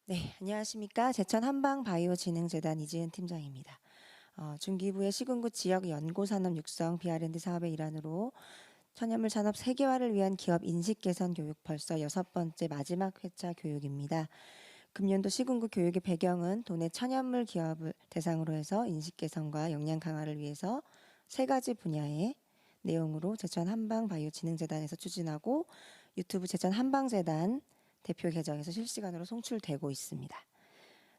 네, 안녕하십니까. 제천 한방바이오진흥재단 이지은 팀장입니다. 중기부의 시군구 지역 연고산업 육성 BR&D 사업의 일환으로 천연물 산업 세계화를 위한 기업 인식 개선 교육 벌써 6번째 마지막 회차 교육입니다. 금년도 시군구 교육의 배경은 도내 천연물 기업을 대상으로 해서 인식 개선과 역량 강화를 위해서 세 가지 분야의 내용으로 제천 한방바이오진흥재단에서 추진하고 유튜브 제천 한방재단 대표 계정에서 실시간으로 송출되고 있습니다.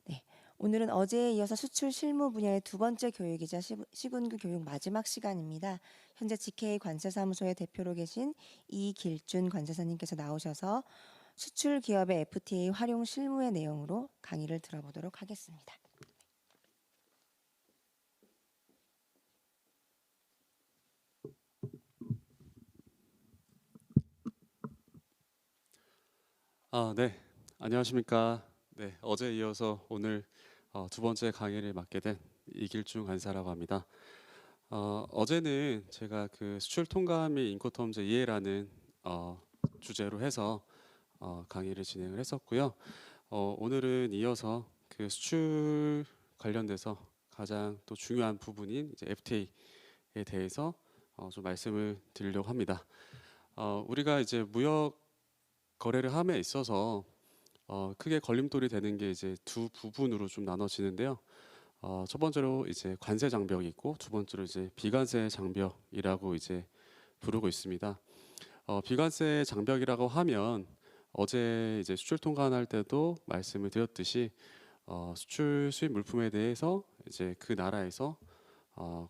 네, 오늘은 어제에 이어서 수출 실무 분야의 두 번째 교육이자 시군구 교육 마지막 시간입니다. 현재 GK 관세사무소의 대표로 계신 이길준 관세사님께서 나오셔서 수출 기업의 FTA 활용 실무의 내용으로 강의를 들어보도록 하겠습니다. 네. 안녕하십니까. 네, 어제 이어서 오늘 두 번째 강의를 맡게 된 이길중 간사라고 합니다. 어제는 제가 그 수출 통관 및 인코텀즈 이해라는 주제로 해서 강의를 진행을 했었고요. 오늘은 이어서 그 수출 관련돼서 가장 또 중요한 부분인 이제 FTA에 대해서 좀 말씀을 드리려고 합니다. 우리가 이제 무역 거래를 함에 있어서 크게 걸림돌이 되는 게 이제 두 부분으로 좀 나눠지는데요. 첫 번째로 이제 관세 장벽이 있고 두 번째로 이제 비관세 장벽이라고 이제 부르고 있습니다. 비관세 장벽이라고 하면 어제 이제 수출 통관할 때도 말씀을 드렸듯이 수출 수입 물품에 대해서 이제 그 나라에서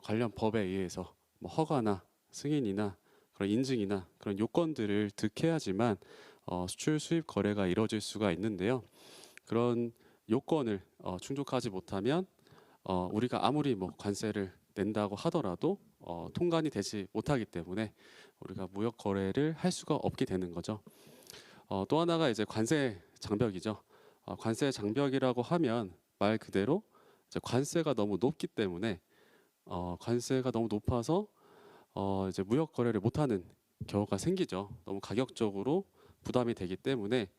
관련 법에 의해서 뭐 허가나 승인이나 그런 인증이나 그런 요건들을 득해야지만 수출 수입 거래가 이루어질 수가 있는데요. 그런 요건을 충족하지 못하면 우리가 아무리 뭐 관세를 낸다고 하더라도 통관이 되지 못하기 때문에 우리가 무역 거래를 할 수가 없게 되는 거죠. 또 하나가 이제 관세 장벽이죠. 관세 장벽이라고 하면 말 그대로 이제 관세가 너무 높기 때문에 관세가 너무 높아서 이제 무역 거래를 못하는 경우가 생기죠. 너무 가격적으로 부담이 되기 때문에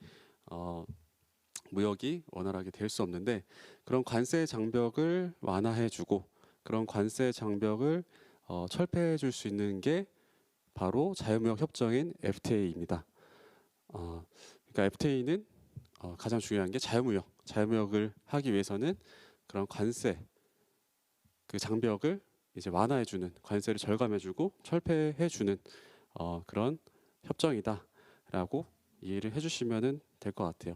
무역이 원활하게 될 수 없는데 그런 관세 장벽을 완화해주고 그런 관세 장벽을 철폐해줄 수 있는 게 바로 자유무역 협정인 FTA입니다. 그러니까 FTA는 가장 중요한 게 자유무역을 하기 위해서는 그런 관세 그 장벽을 이제 완화해주는 관세를 절감해주고 철폐해주는 그런 협정이다라고 이해를 해주시면 될 것 같아요.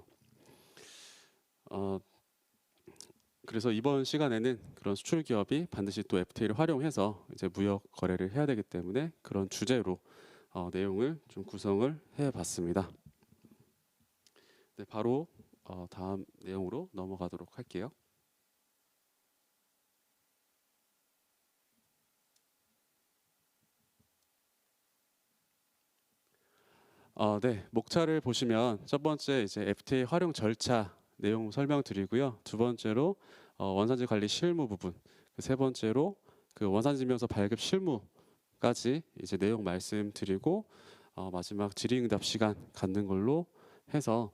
그래서 이번 시간에는 그런 수출 기업이 반드시 또 FTA를 활용해서 이제 무역 거래를 해야 되기 때문에 그런 주제로 내용을 좀 구성을 해봤습니다. 네, 바로 다음 내용으로 넘어가도록 할게요. 네, 목차를 보시면 첫 번째 이제 FTA 활용 절차 내용 설명드리고요. 두 번째로 원산지 관리 실무 부분, 세 번째로 그 원산지명서 발급 실무까지 이제 내용 말씀드리고 마지막 질의응답 시간 갖는 걸로 해서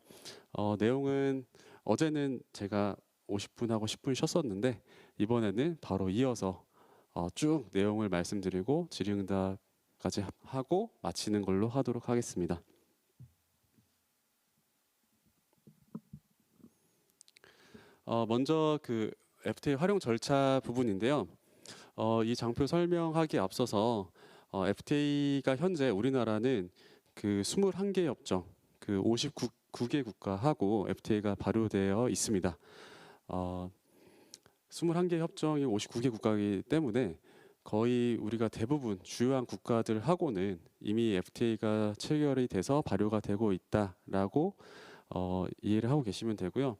내용은 어제는 제가 50분 하고 10분 쉬었었는데 이번에는 바로 이어서 쭉 내용을 말씀드리고 질의응답까지 하고 마치는 걸로 하도록 하겠습니다. 먼저 그 FTA 활용 절차 부분인데요. 이 장표 설명하기에 앞서서 FTA가 현재 우리나라는 그 21개 협정, 그 59개 국가하고 FTA가 발효되어 있습니다. 21개 협정이 59개 국가이기 때문에 거의 우리가 대부분 주요한 국가들하고는 이미 FTA가 체결이 돼서 발효가 되고 있다라고 이해를 하고 계시면 되고요.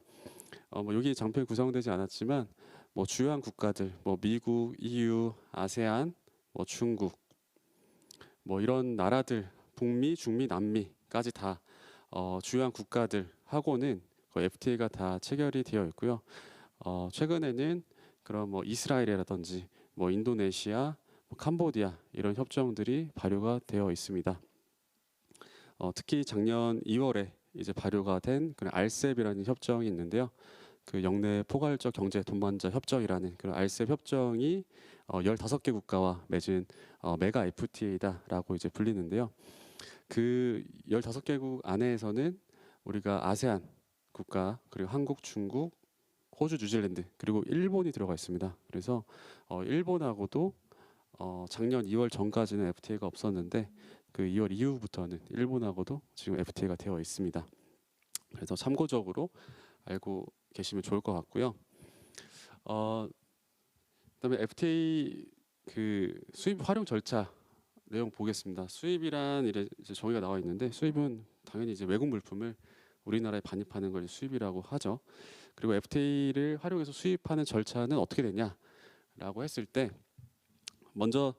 뭐 여기 장표에 구성되지 않았지만 뭐 주요한 국가들, 뭐 미국, EU, 아세안, 뭐 중국, 뭐 이런 나라들, 북미, 중미, 남미까지 다 주요한 국가들하고는 그 FTA가 다 체결이 되어 있고요. 최근에는 그런 뭐 이스라엘이라든지 뭐 인도네시아, 뭐 캄보디아 이런 협정들이 발효가 되어 있습니다. 특히 작년 2월에 이제 발효가 된 그런 RCEP이라는 협정이 있는데요. 그 영내 포괄적 경제 동반자 협정이라는 그런 RCEP 협정이 15개 국가와 맺은 메가 FTA다라고 이제 불리는데요. 그 15개국 안에서는 우리가 아세안 국가 그리고 한국, 중국, 호주, 뉴질랜드 그리고 일본이 들어가 있습니다. 그래서 일본하고도 작년 2월 전까지는 FTA가 없었는데 그 2월 이후부터는 일본하고도 지금 FTA가 되어 있습니다. 그래서 참고적으로 알고 계시면 좋을 것 같고요. 그다음에 FTA 그 수입 활용 절차 내용 보겠습니다. 수입이란 이제 정의가 나와 있는데 수입은 당연히 이제 외국 물품을 우리나라에 반입하는 걸 수입이라고 하죠. 그리고 FTA를 활용해서 수입하는 절차는 어떻게 되냐라고 했을 때 먼저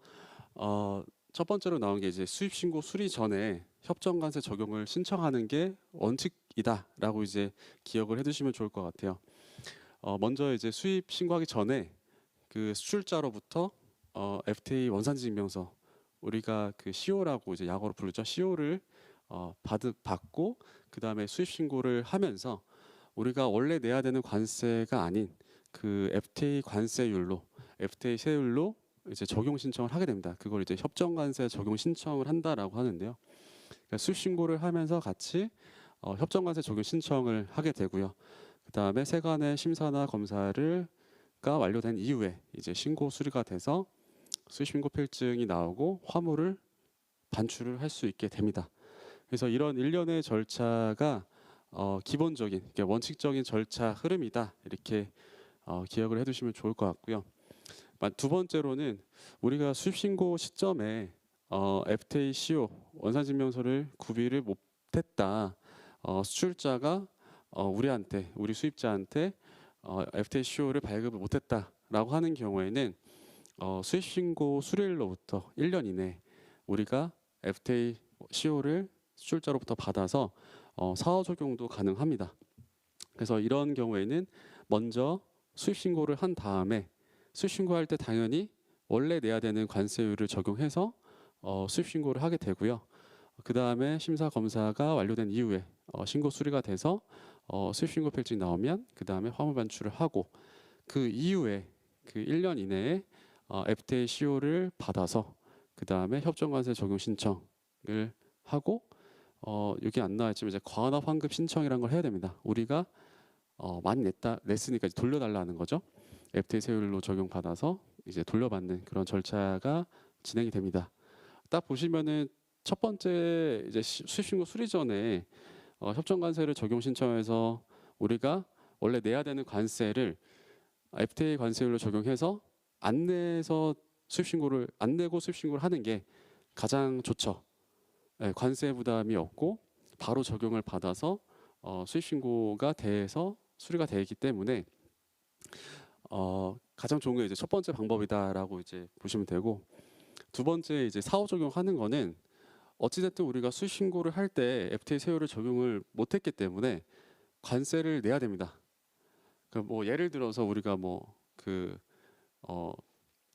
첫 번째로 나온 게 이제 수입 신고 수리 전에 협정 관세 적용을 신청하는 게 원칙이다라고 이제 기억을 해두시면 좋을 것 같아요. 먼저 이제 수입 신고하기 전에 그 수출자로부터 FTA 원산지 증명서 우리가 그 CO라고 이제 약어로 부르죠. CO를 받고 그 다음에 수입 신고를 하면서 우리가 원래 내야 되는 관세가 아닌 그 FTA 관세율로 FTA 세율로 이제 적용 신청을 하게 됩니다. 그걸 이제 협정 관세 적용 신청을 한다라고 하는데요. 그러니까 수입 신고를 하면서 같이 협정 관세 적용 신청을 하게 되고요. 그 다음에 세관의 심사나 검사가 완료된 이후에 이제 신고 수리가 돼서 수입 신고 필증이 나오고 화물을 반출을 할 수 있게 됩니다. 그래서 이런 일련의 절차가 기본적인 그러니까 원칙적인 절차 흐름이다 이렇게 기억을 해두시면 좋을 것 같고요. 두 번째로는 우리가 수입 신고 시점에 FTA CO 원산증명서를 구비를 못했다. 수출자가 우리 수입자한테 FTA CO를 발급을 못했다라고 하는 경우에는 수입 신고 수리일로부터 1년 이내 우리가 FTA CO를 수출자로부터 받아서 사후 적용도 가능합니다. 그래서 이런 경우에는 먼저 수입 신고를 한 다음에 수입 신고할 때 당연히 원래 내야 되는 관세율을 적용해서 수입 신고를 하게 되고요. 그 다음에 심사 검사가 완료된 이후에 신고 수리가 돼서 수입 신고 필증이 나오면 그 다음에 화물 반출을 하고 그 이후에 그 1년 이내에 FTA CO를 받아서 그 다음에 협정관세 적용 신청을 하고 여기 안 나와 있지만 이제 과납 환급 신청이라는 걸 해야 됩니다. 우리가 많이 냈으니까 이제 돌려달라는 거죠. FTA 세율로 적용받아서 이제 돌려받는 그런 절차가 진행이 됩니다. 딱 보시면은 첫 번째 이제 수입 신고 수리 전에 협정 관세를 적용 신청해서 우리가 원래 내야 되는 관세를 FTA 관세율로 적용해서 안 내고 수입 신고를 하는 게 가장 좋죠. 네, 관세 부담이 없고 바로 적용을 받아서 수입 신고가 돼서 수리가 되기 때문에 가장 좋은 게 이제 첫 번째 방법이다라고 이제 보시면 되고 두 번째 이제 사후 적용하는 거는 어찌됐든 우리가 수입 신고를 할 때 FTA 세율을 적용을 못했기 때문에 관세를 내야 됩니다. 뭐 예를 들어서 우리가 뭐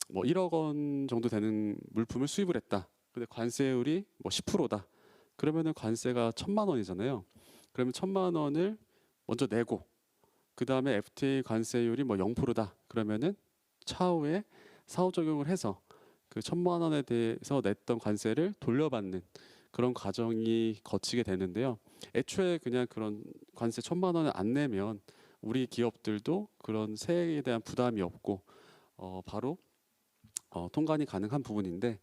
1억 원 정도 되는 물품을 수입을 했다. 근데 관세율이 뭐 10%다. 그러면은 관세가 1,000만 원이잖아요. 그러면 1,000만 원을 먼저 내고 그 다음에 FTA 관세율이 뭐 0%다. 그러면은 차후에 사후 적용을 해서 그 1,000만 원에 대해서 냈던 관세를 돌려받는 그런 과정이 거치게 되는데요. 애초에 그냥 그런 관세 1,000만 원을 안 내면 우리 기업들도 그런 세액에 대한 부담이 없고 바로 통관이 가능한 부분인데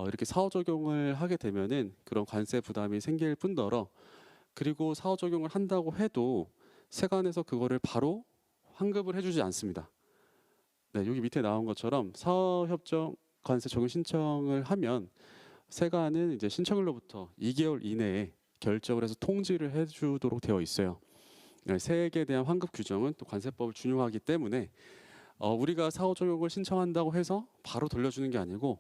이렇게 사후 적용을 하게 되면은 그런 관세 부담이 생길 뿐더러 그리고 사후 적용을 한다고 해도 세관에서 그거를 바로 환급을 해주지 않습니다. 네, 여기 밑에 나온 것처럼 사업협정 관세 적용 신청을 하면 세관은 이제 신청일로부터 2개월 이내에 결정을 해서 통지를 해주도록 되어 있어요. 네, 세액에 대한 환급 규정은 또 관세법을 준용하기 때문에 우리가 사후 적용을 신청한다고 해서 바로 돌려주는 게 아니고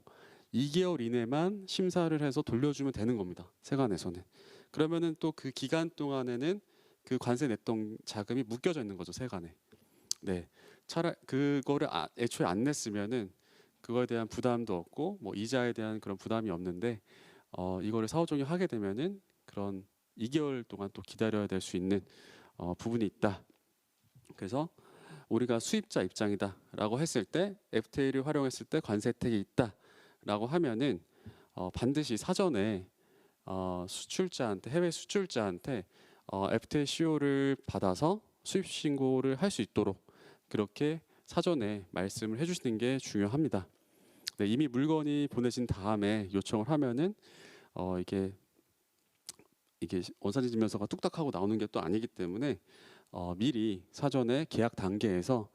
2개월 이내만 심사를 해서 돌려주면 되는 겁니다. 세관에서는. 그러면은 또 그 기간 동안에는 그 관세 냈던 자금이 묶여져 있는 거죠, 세관에. 네, 차라리 그거를 애초에 안 냈으면은 그거에 대한 부담도 없고 뭐 이자에 대한 그런 부담이 없는데 이거를 사후 적용하게 되면은 그런 2개월 동안 또 기다려야 될 수 있는 부분이 있다. 그래서 우리가 수입자 입장이다라고 했을 때 FTA를 활용했을 때 관세 혜택이 있다라고 하면은 반드시 사전에 수출자한테 해외 수출자한테 FTA CO를 받아서 수입 신고를 할 수 있도록 그렇게 사전에 말씀을 해주시는 게 중요합니다. 네, 이미 물건이 보내진 다음에 요청을 하면은 이게 원산지 증명서가 뚝딱 하고 나오는 게 또 아니기 때문에 미리 사전에 계약 단계에서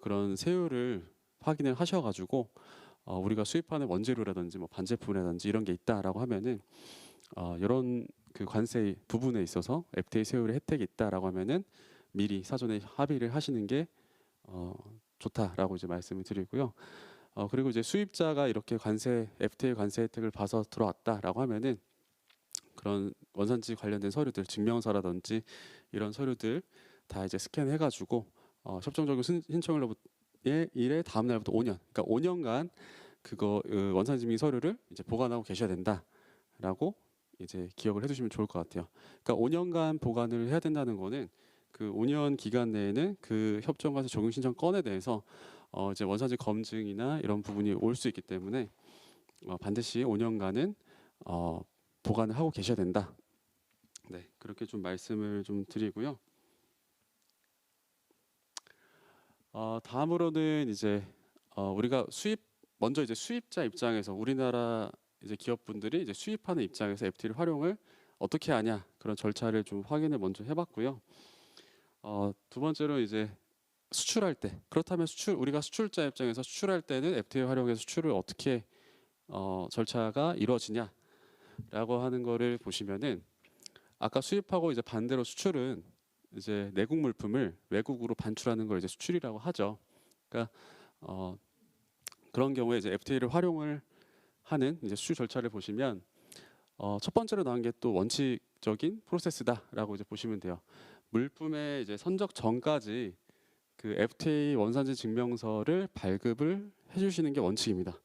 그런 세율을 확인을 하셔가지고 우리가 수입하는 원재료라든지 뭐 반제품이라든지 이런 게 있다라고 하면은 이런 그 관세 부분에 있어서 FTA 세율의 혜택이 있다라고 하면은 미리 사전에 합의를 하시는 게 좋다라고 이제 말씀을 드리고요. 그리고 이제 수입자가 이렇게 FTA 관세 혜택을 봐서 들어왔다라고 하면은 그런 원산지 관련된 서류들, 증명서라든지 이런 서류들 다 이제 스캔해가지고 협정 적용 신청일로부터 일의 다음 날부터 5년, 그러니까 5년간 그거 원산지 증명 서류를 이제 보관하고 계셔야 된다라고 이제 기억을 해두시면 좋을 것 같아요. 그러니까 5년간 보관을 해야 된다는 거는 그 5년 기간 내에는 그 협정과세 적용 신청 건에 대해서 이제 원산지 검증이나 이런 부분이 올 수 있기 때문에 반드시 5년간은 보관을 하고 계셔야 된다. 네, 그렇게 좀 말씀을 좀 드리고요. 다음으로는 이제 우리가 먼저 이제 수입자 입장에서 우리나라 이제 기업분들이 이제 수입하는 입장에서 FTA를 활용을 어떻게 하냐 그런 절차를 좀 확인을 먼저 해봤고요. 두 번째로 이제 수출할 때 그렇다면 우리가 수출자 입장에서 수출할 때는 FTA 활용해서 수출을 어떻게 절차가 이루어지냐라고 하는 거를 보시면은 아까 수입하고 이제 반대로 수출은 이제 내국 물품을 외국으로 반출하는 걸 이제 수출이라고 하죠. 그러니까 그런 경우에 이제 FTA를 활용을 하는 이제 수출 절차를 보시면 첫 번째로 나온 게 또 원칙적인 프로세스다라고 이제 보시면 돼요. 물품의 이제 선적 전까지 그 FTA 원산지 증명서를 발급을 해주시는 게 원칙입니다.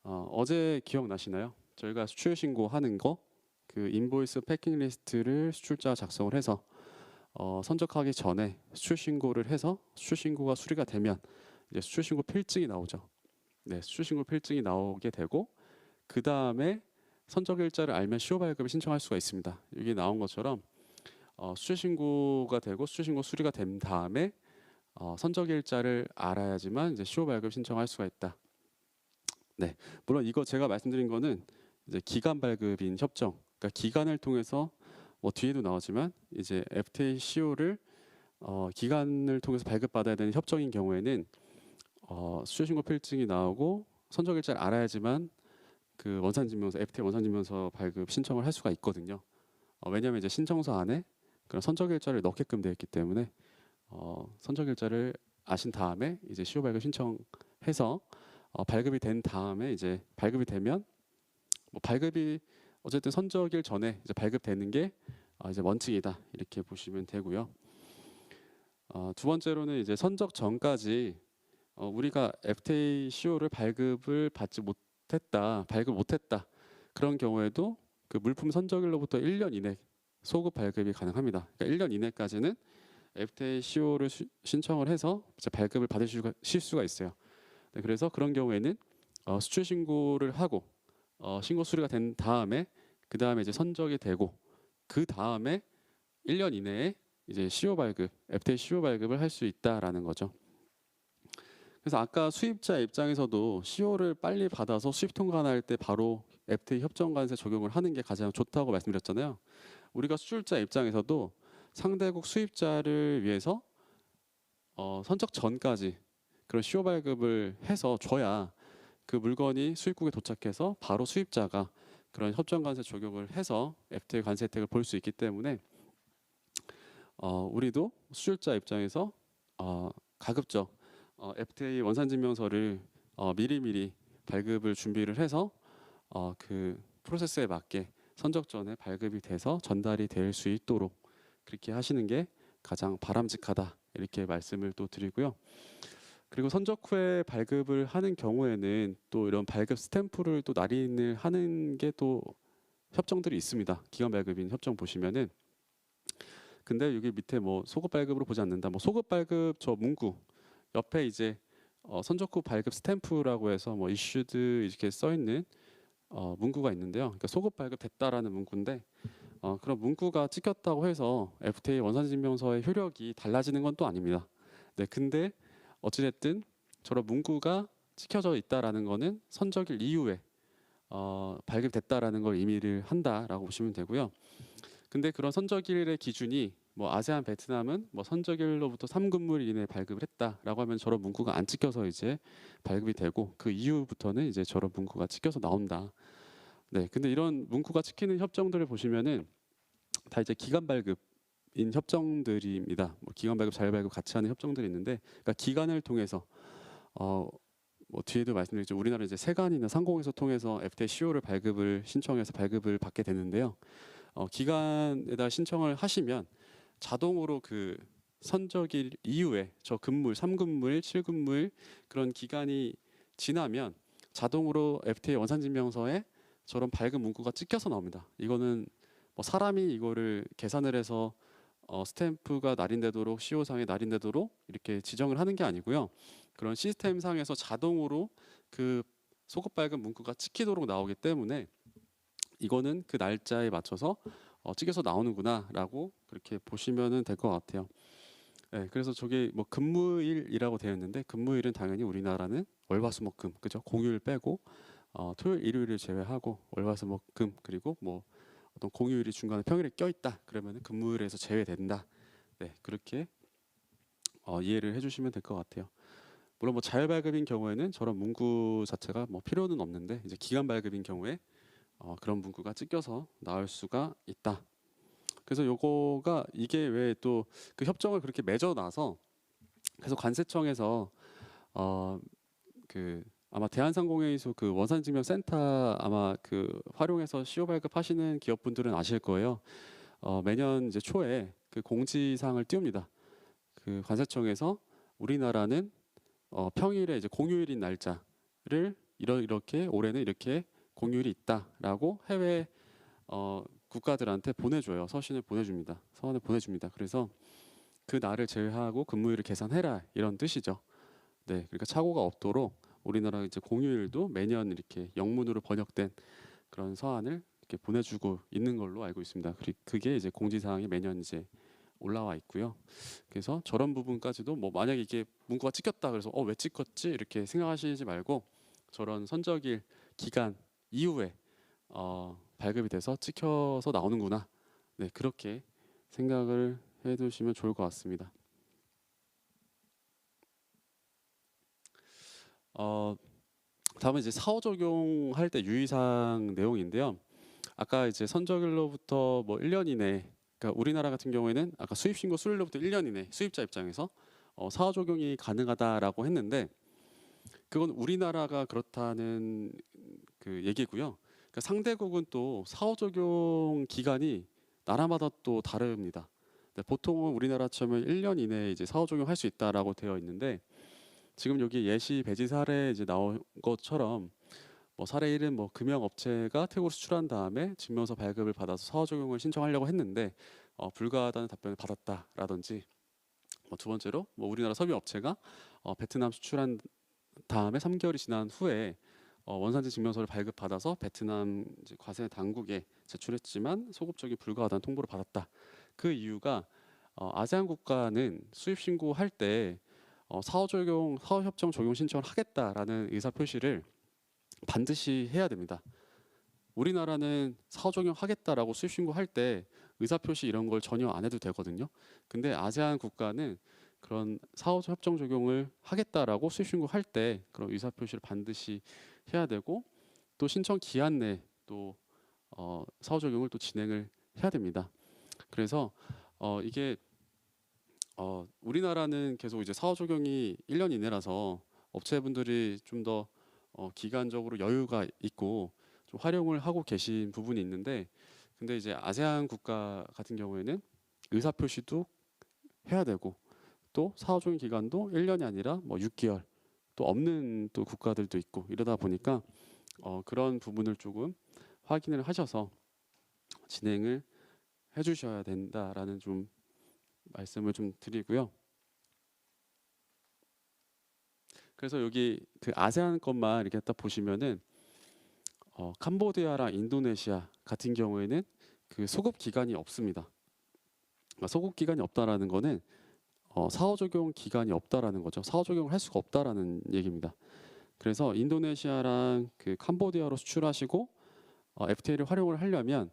어제 기억나시나요? 저희가 수출 신고하는 거, 그 인보이스 패킹 리스트를 수출자 작성을 해서 선적하기 전에 수출 신고를 해서 수출 신고가 수리가 되면 이제 수출 신고 필증이 나오죠. 네, 수출 신고 필증이 나오게 되고 그 다음에 선적 일자를 알면 시효 발급을 신청할 수가 있습니다. 여기 나온 것처럼 수출 신고가 되고 수출 신고 수리가 된 다음에 선적 일자를 알아야지만 이제 시효 발급 신청할 수가 있다. 네, 물론 이거 제가 말씀드린 거는 이제 기간 발급인 협정, 그러니까 기간을 통해서 뭐 뒤에도 나오지만 이제 FTA CO를 기간을 통해서 발급받아야 되는 협정인 경우에는 수출신고 필증이 나오고 선적일자를 알아야지만 그 원산증명서 FTA 원산증명서 발급 신청을 할 수가 있거든요. 왜냐하면 이제 신청서 안에 그런 선적일자를 넣게끔 되어 있기 때문에 선적일자를 아신 다음에 이제 시효 발급 신청해서 발급이 된 다음에 이제 발급이 되면 뭐 발급이 어쨌든 선적일 전에 이제 발급되는 게 이제 원칙이다 이렇게 보시면 되고요. 두 번째로는 이제 선적 전까지 우리가 FTA CO를 발급을 받지 못했다, 발급 못했다 그런 경우에도 그 물품 선적일로부터 1년 이내 소급 발급이 가능합니다. 그러니까 1년 이내까지는 FTA CO를 신청을 해서 이제 발급을 받으실 수가 있어요. 네, 그래서 그런 경우에는 수출 신고를 하고 신고 수리가 된 다음에 그 다음에 이제 선적이 되고 그 다음에 1년 이내에 이제 CO 발급, FTA CO 발급을 할 수 있다라는 거죠. 그래서 아까 수입자 입장에서도 CO를 빨리 받아서 수입 통관할 때 바로 FTA 협정 관세 적용을 하는 게 가장 좋다고 말씀드렸잖아요. 우리가 수출자 입장에서도 상대국 수입자를 위해서 선적 전까지 그런 CO 발급을 해서 줘야 그 물건이 수입국에 도착해서 바로 수입자가 그런 협정 관세 적용을 해서 FTA 관세 혜택을 볼 수 있기 때문에 우리도 수출자 입장에서 가급적 FTA 원산증명서를 미리미리 발급을 준비를 해서 그 프로세스에 맞게 선적 전에 발급이 돼서 전달이 될 수 있도록 그렇게 하시는 게 가장 바람직하다 이렇게 말씀을 또 드리고요. 그리고 선적 후에 발급을 하는 경우에는 또 이런 발급 스탬프를 또 날인을 하는 게 또 협정들이 있습니다. 기간 발급인 협정 보시면은. 근데 여기 밑에 뭐 소급 발급으로 보지 않는다. 뭐 소급 발급 저 문구 옆에 이제 선적후 발급 스탬프라고 해서 뭐 issued 이렇게 써 있는 문구가 있는데요. 그러니까 소급 발급됐다라는 문구인데 그런 문구가 찍혔다고 해서 FTA 원산증명서의 효력이 달라지는 건 또 아닙니다. 네, 근데 어찌됐든 저런 문구가 찍혀져 있다라는 거는 선적일 이후에 발급됐다라는 걸 의미를 한다라고 보시면 되고요. 근데 그런 선적일의 기준이 뭐 아세안 베트남은 뭐 선적일로부터 3근무일 이내에 발급을 했다라고 하면 저런 문구가 안 찍혀서 이제 발급이 되고 그 이후부터는 이제 저런 문구가 찍혀서 나온다. 네, 근데 이런 문구가 찍히는 협정들을 보시면은 다 이제 기간 발급인 협정들입니다. 뭐 기간 발급, 자율 발급 같이 하는 협정들이 있는데, 그러니까 기간을 통해서 뭐 뒤에도 말씀드렸죠. 우리나라 이제 세관이나 상공에서 통해서 FTA CO를 발급을 신청해서 발급을 받게 되는데요. 기간에다 신청을 하시면 자동으로 그 선적일 이후에 저 근무일, 3근무일, 7근무일 그런 기간이 지나면 자동으로 FTA 원산증명서에 저런 발급 문구가 찍혀서 나옵니다. 이거는 뭐 사람이 이거를 계산을 해서 스탬프가 날인되도록 CO상에 날인되도록 이렇게 지정을 하는 게 아니고요. 그런 시스템 상에서 자동으로 그 소급 발급 문구가 찍히도록 나오기 때문에 이거는 그 날짜에 맞춰서 찍혀서 나오는구나라고 그렇게 보시면은 될 것 같아요. 네, 그래서 저게 뭐 근무일이라고 되어 있는데 근무일은 당연히 우리나라는 월화수목금 그죠? 공휴일 빼고 토요일, 일요일을 제외하고 월화수목금 그리고 뭐 어떤 공휴일이 중간에 평일에 껴 있다 그러면은 근무일에서 제외된다. 네, 그렇게 이해를 해주시면 될 것 같아요. 물론 뭐 자율 발급인 경우에는 저런 문구 자체가 뭐 필요는 없는데 이제 기간 발급인 경우에 그런 문구가 찍혀서 나올 수가 있다. 그래서 요거가 이게 왜 또 그 협정을 그렇게 맺어놔서 그래서 관세청에서 그 아마 대한상공회의소 그 원산증명센터 아마 그 활용해서 CO 발급하시는 기업분들은 아실 거예요. 매년 이제 초에 그 공지사항을 띄웁니다. 그 관세청에서 우리나라는 평일에 이제 공휴일인 날짜를 이렇게 올해는 이렇게 공휴일이 있다라고 해외 국가들한테 보내줘요. 서신을 보내줍니다. 서한을 보내줍니다. 그래서 그 날을 제외하고 근무일을 계산해라 이런 뜻이죠. 네, 그러니까 착오가 없도록 우리나라 이제 공휴일도 매년 이렇게 영문으로 번역된 그런 서한을 이렇게 보내주고 있는 걸로 알고 있습니다. 그게 이제 공지사항이 매년 이제 올라와 있고요. 그래서 저런 부분까지도 뭐 만약에 이게 문구가 찍혔다 그래서 왜 찍혔지 이렇게 생각하시지 말고 저런 선적일 기간 이후에 발급이 돼서 찍혀서 나오는구나. 네, 그렇게 생각을 해두시면 좋을 것 같습니다. 다음은 이제 사후 적용할 때 유의사항 내용인데요. 아까 이제 선적일로부터 뭐 1년 이내, 그러니까 우리나라 같은 경우에는 아까 수입 신고 수일로부터 1년 이내 수입자 입장에서 사후 적용이 가능하다라고 했는데 그건 우리나라가 그렇다는 그 얘기고요. 그러니까 상대국은 또 사후 적용 기간이 나라마다 또 다릅니다. 보통은 우리나라처럼 1년 이내에 이제 사후 적용할 수 있다라고 되어 있는데 지금 여기 예시 배지 사례 이제 나온 것처럼 뭐 사례 1은 뭐 금융업체가 태국으로 수출한 다음에 증명서 발급을 받아서 사후 적용을 신청하려고 했는데 불가하다는 답변을 받았다라든지 뭐 두 번째로 뭐 우리나라 섬유업체가 베트남 수출한 다음에 3개월이 지난 후에 원산지 증명서를 발급받아서 베트남 이제 과세 당국에 제출했지만 소급적이 불가하다는 통보를 받았다. 그 이유가 아세안 국가는 수입 신고할 때 사후협정 적용 신청을 하겠다라는 의사 표시를 반드시 해야 됩니다. 우리나라는 사후 적용하겠다라고 수입 신고할 때 의사 표시 이런 걸 전혀 안 해도 되거든요. 근데 아세안 국가는 그런 사후 협정 적용을 하겠다라고 수입 신고할 때 그런 의사 표시를 반드시 해야 되고 또 신청 기한 내 또 사후 적용을 또 진행을 해야 됩니다. 그래서 이게 우리나라는 계속 이제 사후 적용이 1년 이내라서 업체분들이 좀 더 기간적으로 여유가 있고 좀 활용을 하고 계신 부분이 있는데 근데 이제 아세안 국가 같은 경우에는 의사 표시도 해야 되고 또 사후 적용 기간도 1년이 아니라 뭐 6개월 또 없는 또 국가들도 있고 이러다 보니까 그런 부분을 조금 확인을 하셔서 진행을 해주셔야 된다라는 좀 말씀을 좀 드리고요. 그래서 여기 그 아세안 것만 이렇게 딱 보시면은 캄보디아랑 인도네시아 같은 경우에는 그 소급 기간이 없습니다. 소급 기간이 없다라는 거는 사후 적용 기간이 없다라는 거죠. 사후 적용을 할 수가 없다라는 얘기입니다. 그래서 인도네시아랑 그 캄보디아로 수출하시고 FTA를 활용을 하려면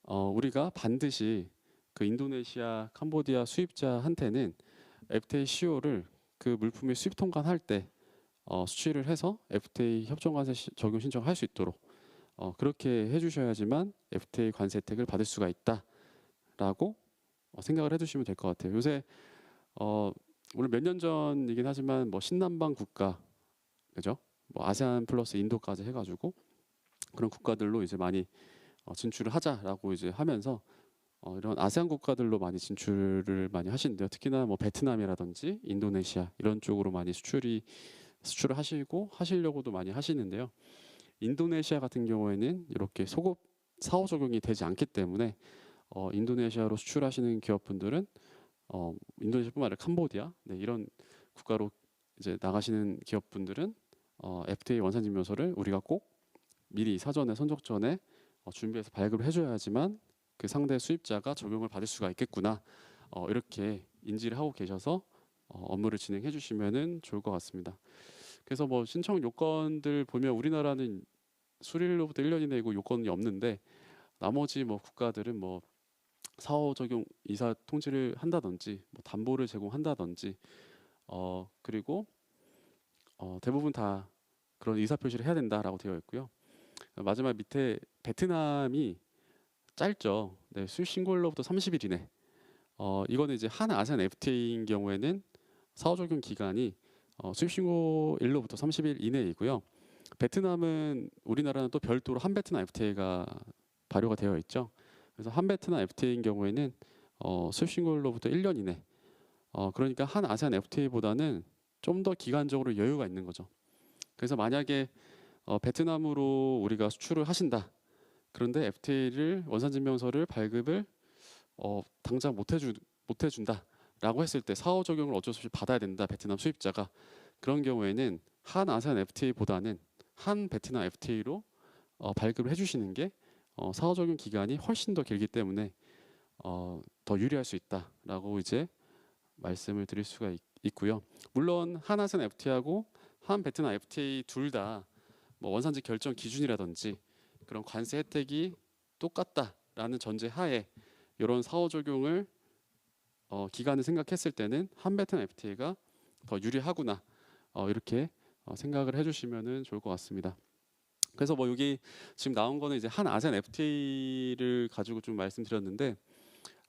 우리가 반드시 그 인도네시아, 캄보디아 수입자한테는 FTA CO를 그 물품의 수입 통관할 때 수취를 해서 FTA 협정 관세 적용 신청을 할 수 있도록 그렇게 해주셔야지만 FTA 관세 혜택을 받을 수가 있다라고 생각을 해주시면 될 것 같아요. 요새 오늘 몇 년 전이긴 하지만 뭐 신남방 국가, 그죠? 뭐 아세안 플러스 인도까지 해가지고 그런 국가들로 이제 많이 진출을 하자라고 이제 하면서 이런 아세안 국가들로 많이 진출을 많이 하시는데요. 특히나 뭐 베트남이라든지 인도네시아 이런 쪽으로 많이 수출을 하시고 하시려고도 많이 하시는데요. 인도네시아 같은 경우에는 이렇게 소급 사후 적용이 되지 않기 때문에 인도네시아로 수출하시는 기업분들은 인도네시아뿐만 아니라 캄보디아 이런 국가로 이제 나가시는 기업분들은 FTA 원산증명서를 우리가 꼭 미리 사전에 선적전에 준비해서 발급을 해줘야지만 그 상대 수입자가 적용을 받을 수가 있겠구나 이렇게 인지를 하고 계셔서 업무를 진행해 주시면은 좋을 것 같습니다. 그래서 뭐 신청 요건들 보면 우리나라는 수리로부터 1년 이내 이고 요건이 없는데 나머지 뭐 국가들은 뭐 사후 적용 이사 통지를 한다든지 뭐 담보를 제공한다든지 그리고 대부분 다 그런 의사 표시를 해야 된다라고 되어 있고요. 마지막 밑에 베트남이 짧죠. 네, 수입 신고일로부터 30일 이내. 이거는 이제 한 아세안 FTA인 경우에는 사후 적용 기간이 수입 신고일로부터 30일 이내이고요. 베트남은 우리나라는 또 별도로 한베트남 FTA가 발효가 되어 있죠. 그래서 한베트남 FTA인 경우에는 수입 신고일로부터 1년 이내. 그러니까 한 아세안 FTA보다는 좀 더 기간적으로 여유가 있는 거죠. 그래서 만약에 베트남으로 우리가 수출을 하신다. 그런데 FTA를 원산증명서를 발급을 당장 못 해준다라고 했을 때 사후 적용을 어쩔 수 없이 받아야 된다. 베트남 수입자가 그런 경우에는 한 아세안 FTA보다는 한 베트남 FTA로 발급을 해주시는 게 사후 적용 기간이 훨씬 더 길기 때문에 더 유리할 수 있다라고 이제 말씀을 드릴 수가 있고요. 물론 한 아세안 FTA하고 한 베트남 FTA 둘 다 뭐 원산지 결정 기준이라든지 그런 관세 혜택이 똑같다라는 전제 하에 이런 사후 적용을 기간을 생각했을 때는 한 베트남 FTA가 더 유리하구나 이렇게 생각을 해주시면은 좋을 것 같습니다. 그래서 뭐 여기 지금 나온 거는 이제 한 아세안 FTA를 가지고 좀 말씀드렸는데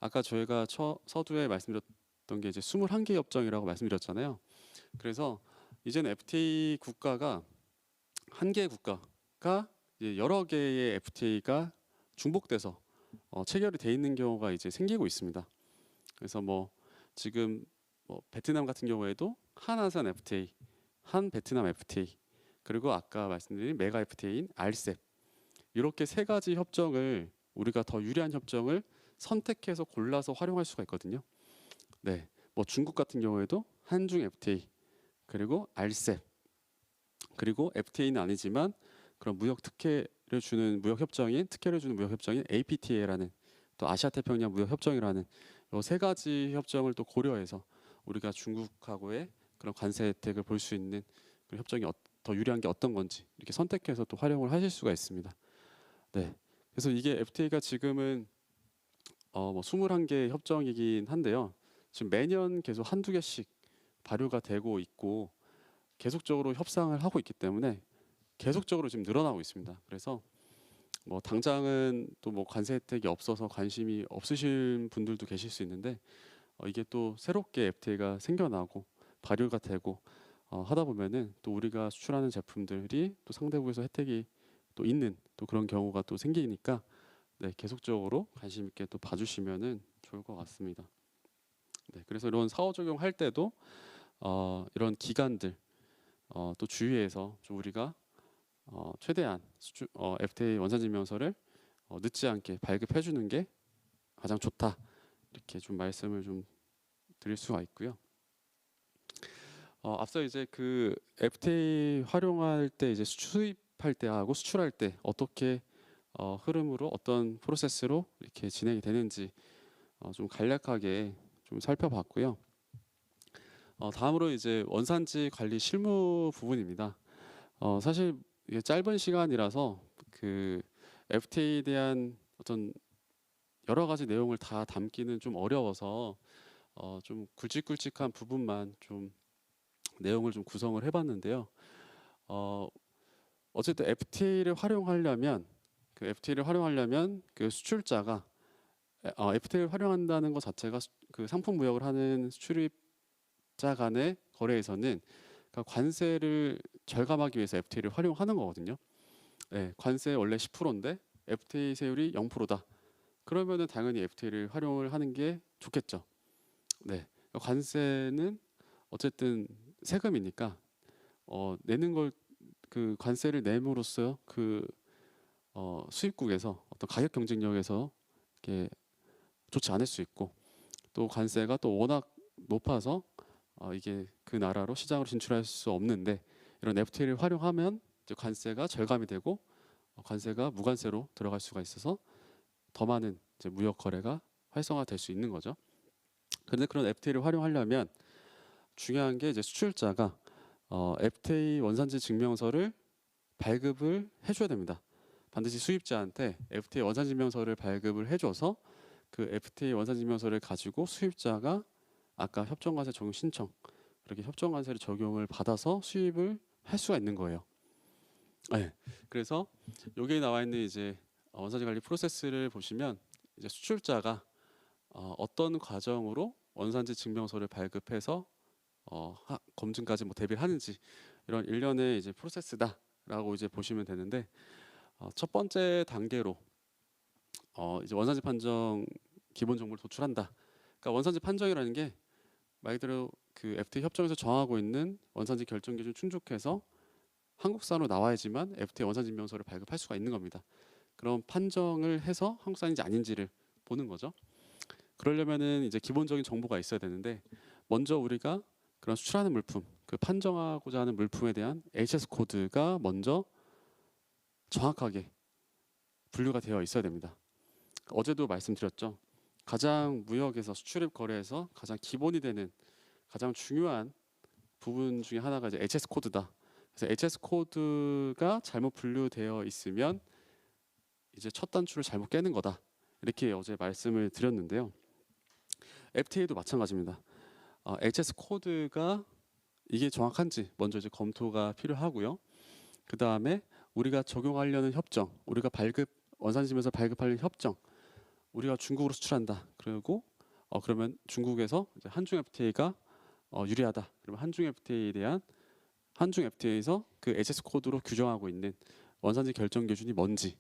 아까 저희가 서두에 말씀드렸던 게 이제 21개 협정이라고 말씀드렸잖아요. 그래서 이제는 FTA 국가가 한 개의 국가가 이제 여러 개의 FTA가 중복돼서 체결이 돼 있는 경우가 이제 생기고 있습니다. 그래서 뭐 지금 뭐 베트남 같은 경우에도 한 아세안 FTA, 한 베트남 FTA, 그리고 아까 말씀드린 메가 FTA인 RCEP 이렇게 세 가지 협정을 우리가 더 유리한 협정을 선택해서 골라서 활용할 수가 있거든요. 네, 뭐 중국 같은 경우에도 한중 FTA 그리고 RCEP 그리고 FTA는 아니지만 그런 무역 특혜를 주는 무역 협정인 특혜를 주는 무역 협정인 APTA라는 또 아시아 태평양 무역 협정이라는 이 세 가지 협정을 또 고려해서 우리가 중국하고의 그런 관세 혜택을 볼 수 있는 그 협정이 더 유리한 게 어떤 건지 이렇게 선택해서 또 활용을 하실 수가 있습니다. 네, 그래서 이게 FTA가 지금은 뭐 21개 협정이긴 한데요. 지금 매년 계속 한두 개씩 발효가 되고 있고 계속적으로 협상을 하고 있기 때문에 계속적으로 지금 늘어나고 있습니다. 그래서 뭐 당장은 또 뭐 관세 혜택이 없어서 관심이 없으신 분들도 계실 수 있는데 이게 또 새롭게 FTA가 생겨나고 발효가 되고 하다 보면은 또 우리가 수출하는 제품들이 또 상대국에서 혜택이 또 있는 또 그런 경우가 또 생기니까 네, 계속적으로 관심 있게 또 봐주시면은 좋을 것 같습니다. 네, 그래서 이런 사후 적용할 때도 이런 기간들 또 주의해서 좀 우리가 최대한 FTA 원산증명서를 늦지 않게 발급해 주는 게 가장 좋다. 이렇게 좀 말씀을 좀 드릴 수가 있고요. 앞서 이제 그 FTA 활용할 때 이제 수입할 때하고 수출할 때 어떻게 흐름으로 어떤 프로세스로 이렇게 진행이 되는지 좀 간략하게 좀 살펴봤고요. 다음으로 이제 원산지 관리 실무 부분입니다. 사실 이게 짧은 시간이라서 그 FTA에 대한 어떤 여러 가지 내용을 다 담기는 좀 어려워서 좀 굵직굵직한 부분만 좀 내용을 좀 구성을 해봤는데요. 어, 어쨌든 FTA를 활용하려면 그 수출자가 FTA를 활용한다는 것 자체가 그 상품 무역을 하는 수출입자 간의 거래에서는 그러니까 관세를 절감하기 위해서 FTA를 활용하는 거거든요. 네, 관세 원래 10%인데 FTA 세율이 0%다. 그러면은 당연히 FTA를 활용을 하는 게 좋겠죠. 네, 관세는 어쨌든 세금이니까 내는 걸 그 관세를 내므로써 그 수입국에서 어떤 가격 경쟁력에서 이렇게 좋지 않을 수 있고 또 관세가 또 워낙 높아서 이게 그 나라로 시장으로 진출할 수 없는데 이런 FTA를 활용하면 이제 관세가 절감이 되고 관세가 무관세로 들어갈 수가 있어서 더 많은 이제 무역 거래가 활성화될 수 있는 거죠. 그런데 그런 FTA를 활용하려면 중요한 게 이제 수출자가 FTA 원산지 증명서를 발급을 해줘야 됩니다. 반드시 수입자한테 FTA 원산지 증명서를 발급을 해줘서 그 FTA 원산지 증명서를 가지고 수입자가 아까 협정관세 적용 신청 그렇게 협정관세를 적용을 받아서 수입을 할 수가 있는 거예요. 네. 그래서 여기에 나와 있는 이제 원산지 관리 프로세스를 보시면 이제 수출자가 어떤 과정으로 원산지 증명서를 발급해서 검증까지 뭐 대비를 하는지 이런 일련의 이제 프로세스다라고 이제 보시면 되는데 첫 번째 단계로 이제 원산지 판정 기본 정보를 도출한다. 그러니까 원산지 판정이라는 게 말 그대로 그 FTA 협정에서 정하고 있는 원산지 결정 기준 충족해서 한국산으로 나와야지만 FTA 원산지 증명서를 발급할 수가 있는 겁니다. 그럼 판정을 해서 한국산인지 아닌지를 보는 거죠. 그러려면은 이제 기본적인 정보가 있어야 되는데 먼저 우리가 그런 수출하는 물품, 그 판정하고자 하는 물품에 대한 HS 코드가 먼저 정확하게 분류가 되어 있어야 됩니다. 어제도 말씀드렸죠. 가장 무역에서 수출입 거래에서 가장 기본이 되는 가장 중요한 부분 중에 하나가 이제 HS 코드다. 그래서 HS 코드가 잘못 분류되어 있으면 이제 첫 단추를 잘못 깨는 거다. 이렇게 어제 말씀을 드렸는데요. FTA도 마찬가지입니다. HS 코드가 이게 정확한지 먼저 이제 검토가 필요하고요. 그 다음에 우리가 적용하려는 협정, 우리가 원산지면서 발급하려는 협정, 우리가 중국으로 수출한다. 그리고 그러면 중국에서 이제 한중 FTA가 유리하다. 그러면 한중 FTA에서 그 HS 코드로 규정하고 있는 원산지 결정 기준이 뭔지.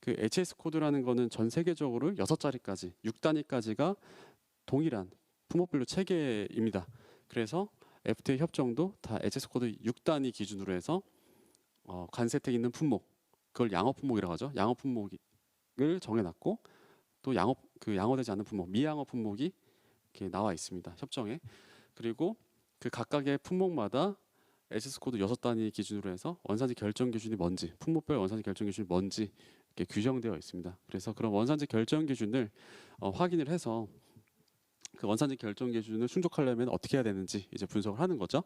그 HS 코드라는 거는 전 세계적으로 6자리까지, 6단위까지가 동일한 품목별로 체계입니다. 그래서 FTA 협정도 다 HS 코드 6단위 기준으로 해서 관세 혜택 있는 품목, 그걸 양어 품목이라고 하죠. 양어 품목을 정해놨고 또 양어되지 않는 품목, 미양어 품목이 이렇게 나와 있습니다. 협정에. 그리고 그 각각의 품목마다 HS 코드 6단위 기준으로 해서 원산지 결정 기준이 뭔지, 품목별 원산지 결정 기준이 뭔지 이렇게 규정되어 있습니다. 그래서 그런 원산지 결정 기준을 확인을 해서 그 원산지 결정 기준을 충족하려면 어떻게 해야 되는지 이제 분석을 하는 거죠.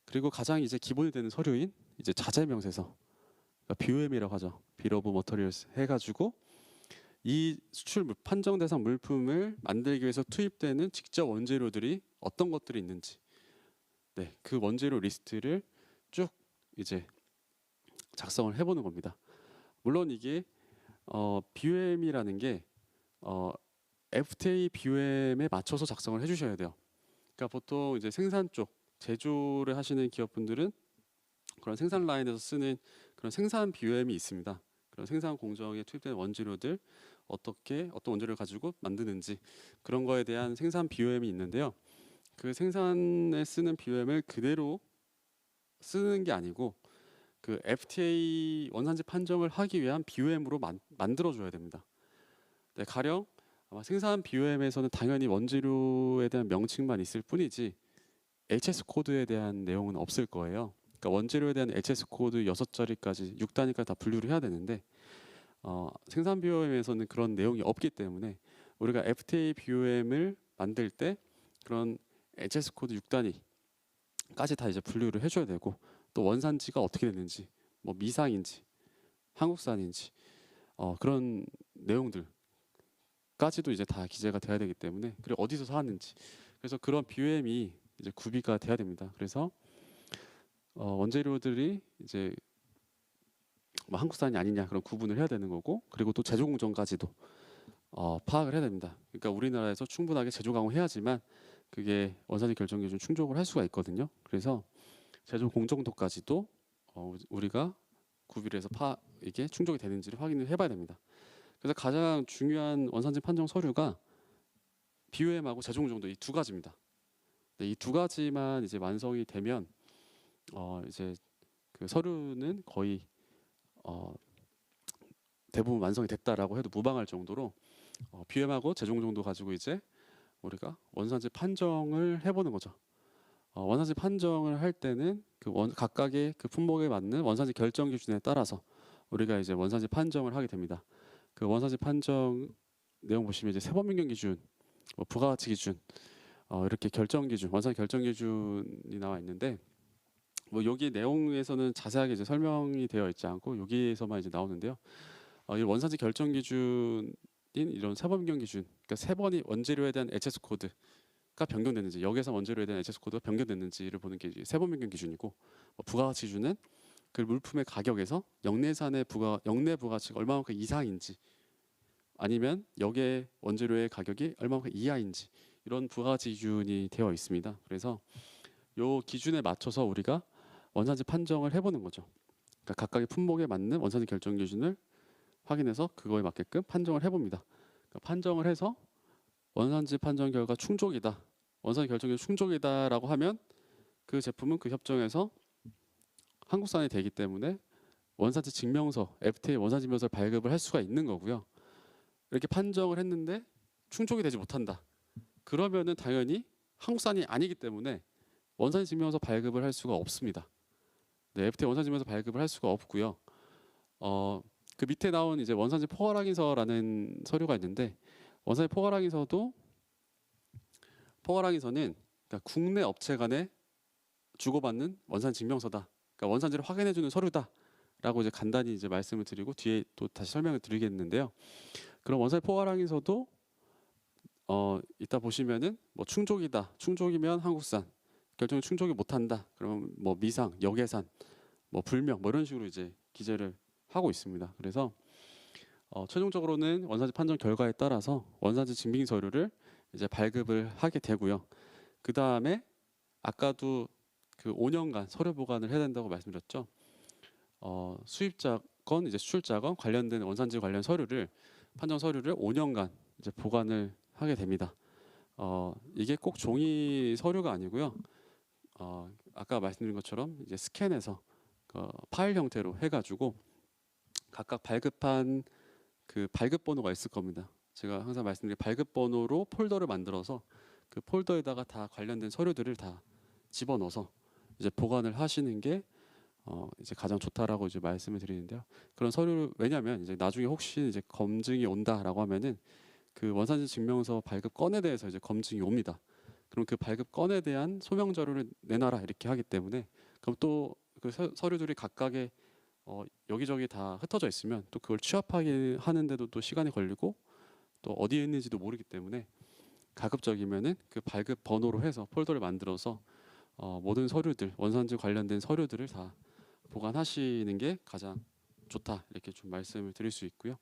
그리고 가장 이제 기본이 되는 서류인 이제 자재 명세서, 그러니까 BOM이라고 하죠. Bill of Materials 해가지고 이 수출 판정 대상 물품을 만들기 위해서 투입되는 직접 원재료들이 어떤 것들이 있는지, 네, 그 원재료 리스트를 쭉 이제 작성을 해보는 겁니다. 물론 이게 BOM이라는 게 FTA BOM에 맞춰서 작성을 해주셔야 돼요. 그러니까 보통 이제 생산 쪽 제조를 하시는 기업분들은 그런 생산 라인에서 쓰는 그런 생산 BOM이 있습니다. 그런 생산 공정에 투입된 원재료들 어떤 원재료를 가지고 만드는지 그런 거에 대한 생산 BOM이 있는데요. 그 생산에 쓰는 BOM을 그대로 쓰는 게 아니고 그 FTA 원산지 판정을 하기 위한 BOM으로 만들어줘야 됩니다. 네, 가령 아마 생산 BOM에서는 당연히 원재료에 대한 명칭만 있을 뿐이지 HS 코드에 대한 내용은 없을 거예요. 그러니까 원재료에 대한 HS 코드 6자리까지 6단위까지 다 분류를 해야 되는데 생산 BOM에서는 그런 내용이 없기 때문에 우리가 FTA BOM을 만들 때 그런 HS 코드 6단위까지 다 이제 분류를 해줘야 되고 또 원산지가 어떻게 되는지 뭐 미상인지 한국산인지 그런 내용들까지도 이제 다 기재가 돼야 되기 때문에 그리고 어디서 사왔는지 그래서 그런 BOM이 이제 구비가 돼야 됩니다. 그래서 원재료들이 이제 뭐 한국산이 아니냐 그런 구분을 해야 되는 거고 그리고 또 제조 공정까지도 파악을 해야 됩니다. 그러니까 우리나라에서 충분하게 제조 강화해야지만 그게 원산지 결정 기준 충족을 할 수가 있거든요. 그래서 제조 공정도까지도 우리가 구비를 해서 이게 충족이 되는지를 확인을 해봐야 됩니다. 그래서 가장 중요한 원산지 판정 서류가 BOM하고 제조 공정도 이 두 가지입니다. 이 두 가지만 이제 완성이 되면 이제 그 서류는 거의 대부분 완성이 됐다라고 해도 무방할 정도로 BOM하고 제조 공정도 가지고 이제 우리가 원산지 판정을 해보는 거죠. 원산지 판정을 할 때는 각각의 그 품목에 맞는 원산지 결정 기준에 따라서 우리가 이제 원산지 판정을 하게 됩니다. 그 원산지 판정 내용 보시면 이제 세법민경 기준, 뭐 부가가치 기준, 이렇게 결정 기준, 원산지 결정 기준이 나와 있는데 뭐 여기 내용에서는 자세하게 이제 설명이 되어 있지 않고 여기에서만 이제 나오는데요. 이 원산지 결정 기준인 이런 세법민경 기준, 그러니까 세 번이 원재료에 대한 HS 코드가 변경됐는지 여기에서 원재료에 대한 HS 코드가 변경됐는지를 보는 게 세법민경 기준이고 부가가치 기준은 그 물품의 가격에서 영내산의 영내 부가가치가 얼마만큼 이상인지 아니면 여기에 원재료의 가격이 얼마만큼 이하인지 이런 부가가치 기준이 되어 있습니다. 그래서 요 기준에 맞춰서 우리가 원산지 판정을 해보는 거죠. 그러니까 각각의 품목에 맞는 원산지 결정 기준을 확인해서 그거에 맞게끔 판정을 해봅니다. 그러니까 판정을 해서 원산지 판정 결과 충족이다. 원산지 결정 기준 충족이다라고 하면 그 제품은 그 협정에서 한국산이 되기 때문에 원산지 증명서, FTA 원산지 증명서를 발급을 할 수가 있는 거고요. 이렇게 판정을 했는데 충족이 되지 못한다. 그러면은 당연히 한국산이 아니기 때문에 원산지 증명서 발급을 할 수가 없습니다. 네, FTA 원산지 증명서 발급을 할 수가 없고요. 그 밑에 나온 이제 원산지 포괄 확인서라는 서류가 있는데 원산지 포괄 확인서는 그러니까 국내 업체 간에 주고받는 원산지 증명서다. 그러니까 원산지를 확인해주는 서류다라고 이제 간단히 이제 말씀을 드리고 뒤에 또 다시 설명을 드리겠는데요. 그럼 원산지 포괄 확인서도 이따 보시면은 뭐 충족이다. 충족이면 한국산. 결정이 충족이 못한다. 그러면 뭐 미상, 역외산, 뭐 불명 뭐 이런 식으로 이제 기재를 하고 있습니다. 그래서 최종적으로는 원산지 판정 결과에 따라서 원산지 증빙 서류를 이제 발급을 하게 되고요. 그 다음에 아까도 그 5년간 서류 보관을 해야 된다고 말씀드렸죠. 수입자건 이제 수출자건 관련된 원산지 관련 서류를 판정 서류를 5년간 이제 보관을 하게 됩니다. 이게 꼭 종이 서류가 아니고요. 아까 말씀드린 것처럼 이제 스캔해서 파일 형태로 해가지고 각각 발급한 그 발급 번호가 있을 겁니다. 제가 항상 말씀드린 발급 번호로 폴더를 만들어서 그 폴더에다가 다 관련된 서류들을 다 집어넣어서 이제 보관을 하시는 게 이제 가장 좋다라고 이제 말씀을 드리는데요. 그런 서류를 왜냐하면 이제 나중에 혹시 이제 검증이 온다라고 하면은 그 원산지 증명서 발급 건에 대해서 이제 검증이 옵니다. 그럼 그 발급 건에 대한 소명 자료를 내놔라 이렇게 하기 때문에 그럼 또 그 서류들이 각각의 여기저기 다 흩어져 있으면 또 그걸 취합하게 하는데도 또 시간이 걸리고 또 어디에 있는지도 모르기 때문에 가급적이면은 그 발급 번호로 해서 폴더를 만들어서 모든 서류들 원산지 관련된 서류들을 다 보관하시는 게 가장 좋다 이렇게 좀 말씀을 드릴 수 있고요.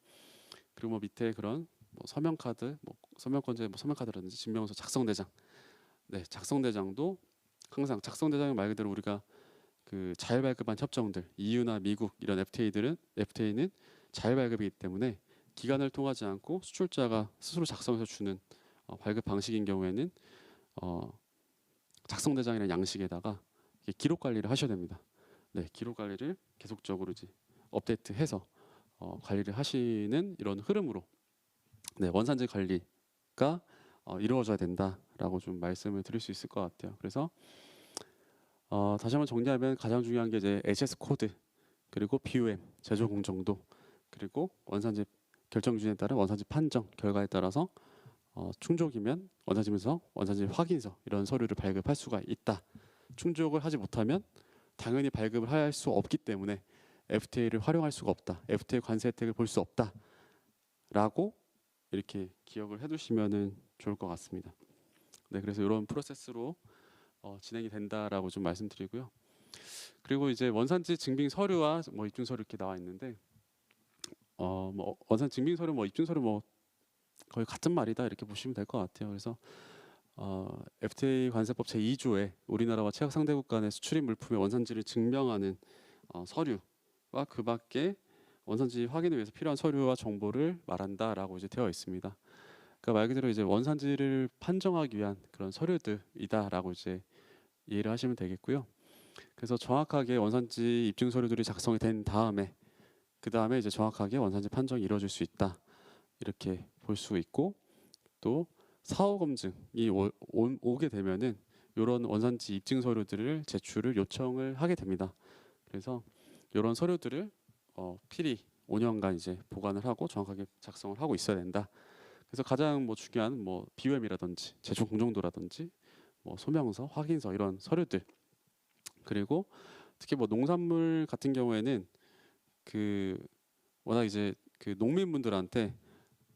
그리고 뭐 밑에 그런 뭐 서명카드, 뭐 서명권제, 뭐 서명카드라든지 증명서 작성대장, 네 작성대장도 항상 작성대장 말 그대로 우리가 그 자율 발급한 협정들, EU나 미국 이런 FTA는 자율 발급이기 때문에 기간을 통하지 않고 수출자가 스스로 작성해서 주는 발급 방식인 경우에는 작성대장이라는 양식에다가 기록 관리를 하셔야 됩니다. 네, 기록 관리를 계속적으로 이제 업데이트해서 관리를 하시는 이런 흐름으로 네, 원산지 관리가 이루어져야 된다라고 좀 말씀을 드릴 수 있을 것 같아요. 그래서 다시 한번 정리하면 가장 중요한 게 이제 HS 코드 그리고 BOM 제조 공정도 그리고 원산지 결정 기준에 따른 원산지 판정 결과에 따라서 충족이면 원산지면서 원산지 확인서 이런 서류를 발급할 수가 있다. 충족을 하지 못하면 당연히 발급을 할 수 없기 때문에 FTA를 활용할 수가 없다. FTA 관세 혜택을 볼 수 없다라고 이렇게 기억을 해두시면은 좋을 것 같습니다. 네, 그래서 이런 프로세스로 진행이 된다라고 좀 말씀드리고요. 그리고 이제 원산지 증빙 서류와 뭐 입증 서류 이렇게 나와 있는데 뭐 원산 증빙 서류 뭐 입증 서류 뭐 거의 같은 말이다 이렇게 보시면 될 것 같아요. 그래서 FTA 관세법 제2조에 우리나라와 최악 상대국 간의 수출입 물품의 원산지를 증명하는 서류와 그 밖에 원산지 확인을 위해서 필요한 서류와 정보를 말한다라고 이제 되어 있습니다. 그러니까 말 그대로 이제 원산지를 판정하기 위한 그런 서류들이다라고 이제 이해를 하시면 되겠고요. 그래서 정확하게 원산지 입증 서류들이 작성이 된 다음에 그 다음에 이제 정확하게 원산지 판정이 이루어질 수 있다 이렇게 볼 수 있고 또 사후 검증이 오게 되면은 이런 원산지 입증 서류들을 제출을 요청을 하게 됩니다. 그래서 이런 서류들을 필히 5년간 이제 보관을 하고 정확하게 작성을 하고 있어야 된다. 그래서 가장 뭐 중요한 뭐 BOM이라든지 제조 공정도라든지 뭐 소명서, 확인서 이런 서류들 그리고 특히 뭐 농산물 같은 경우에는 그 워낙 이제 그 농민분들한테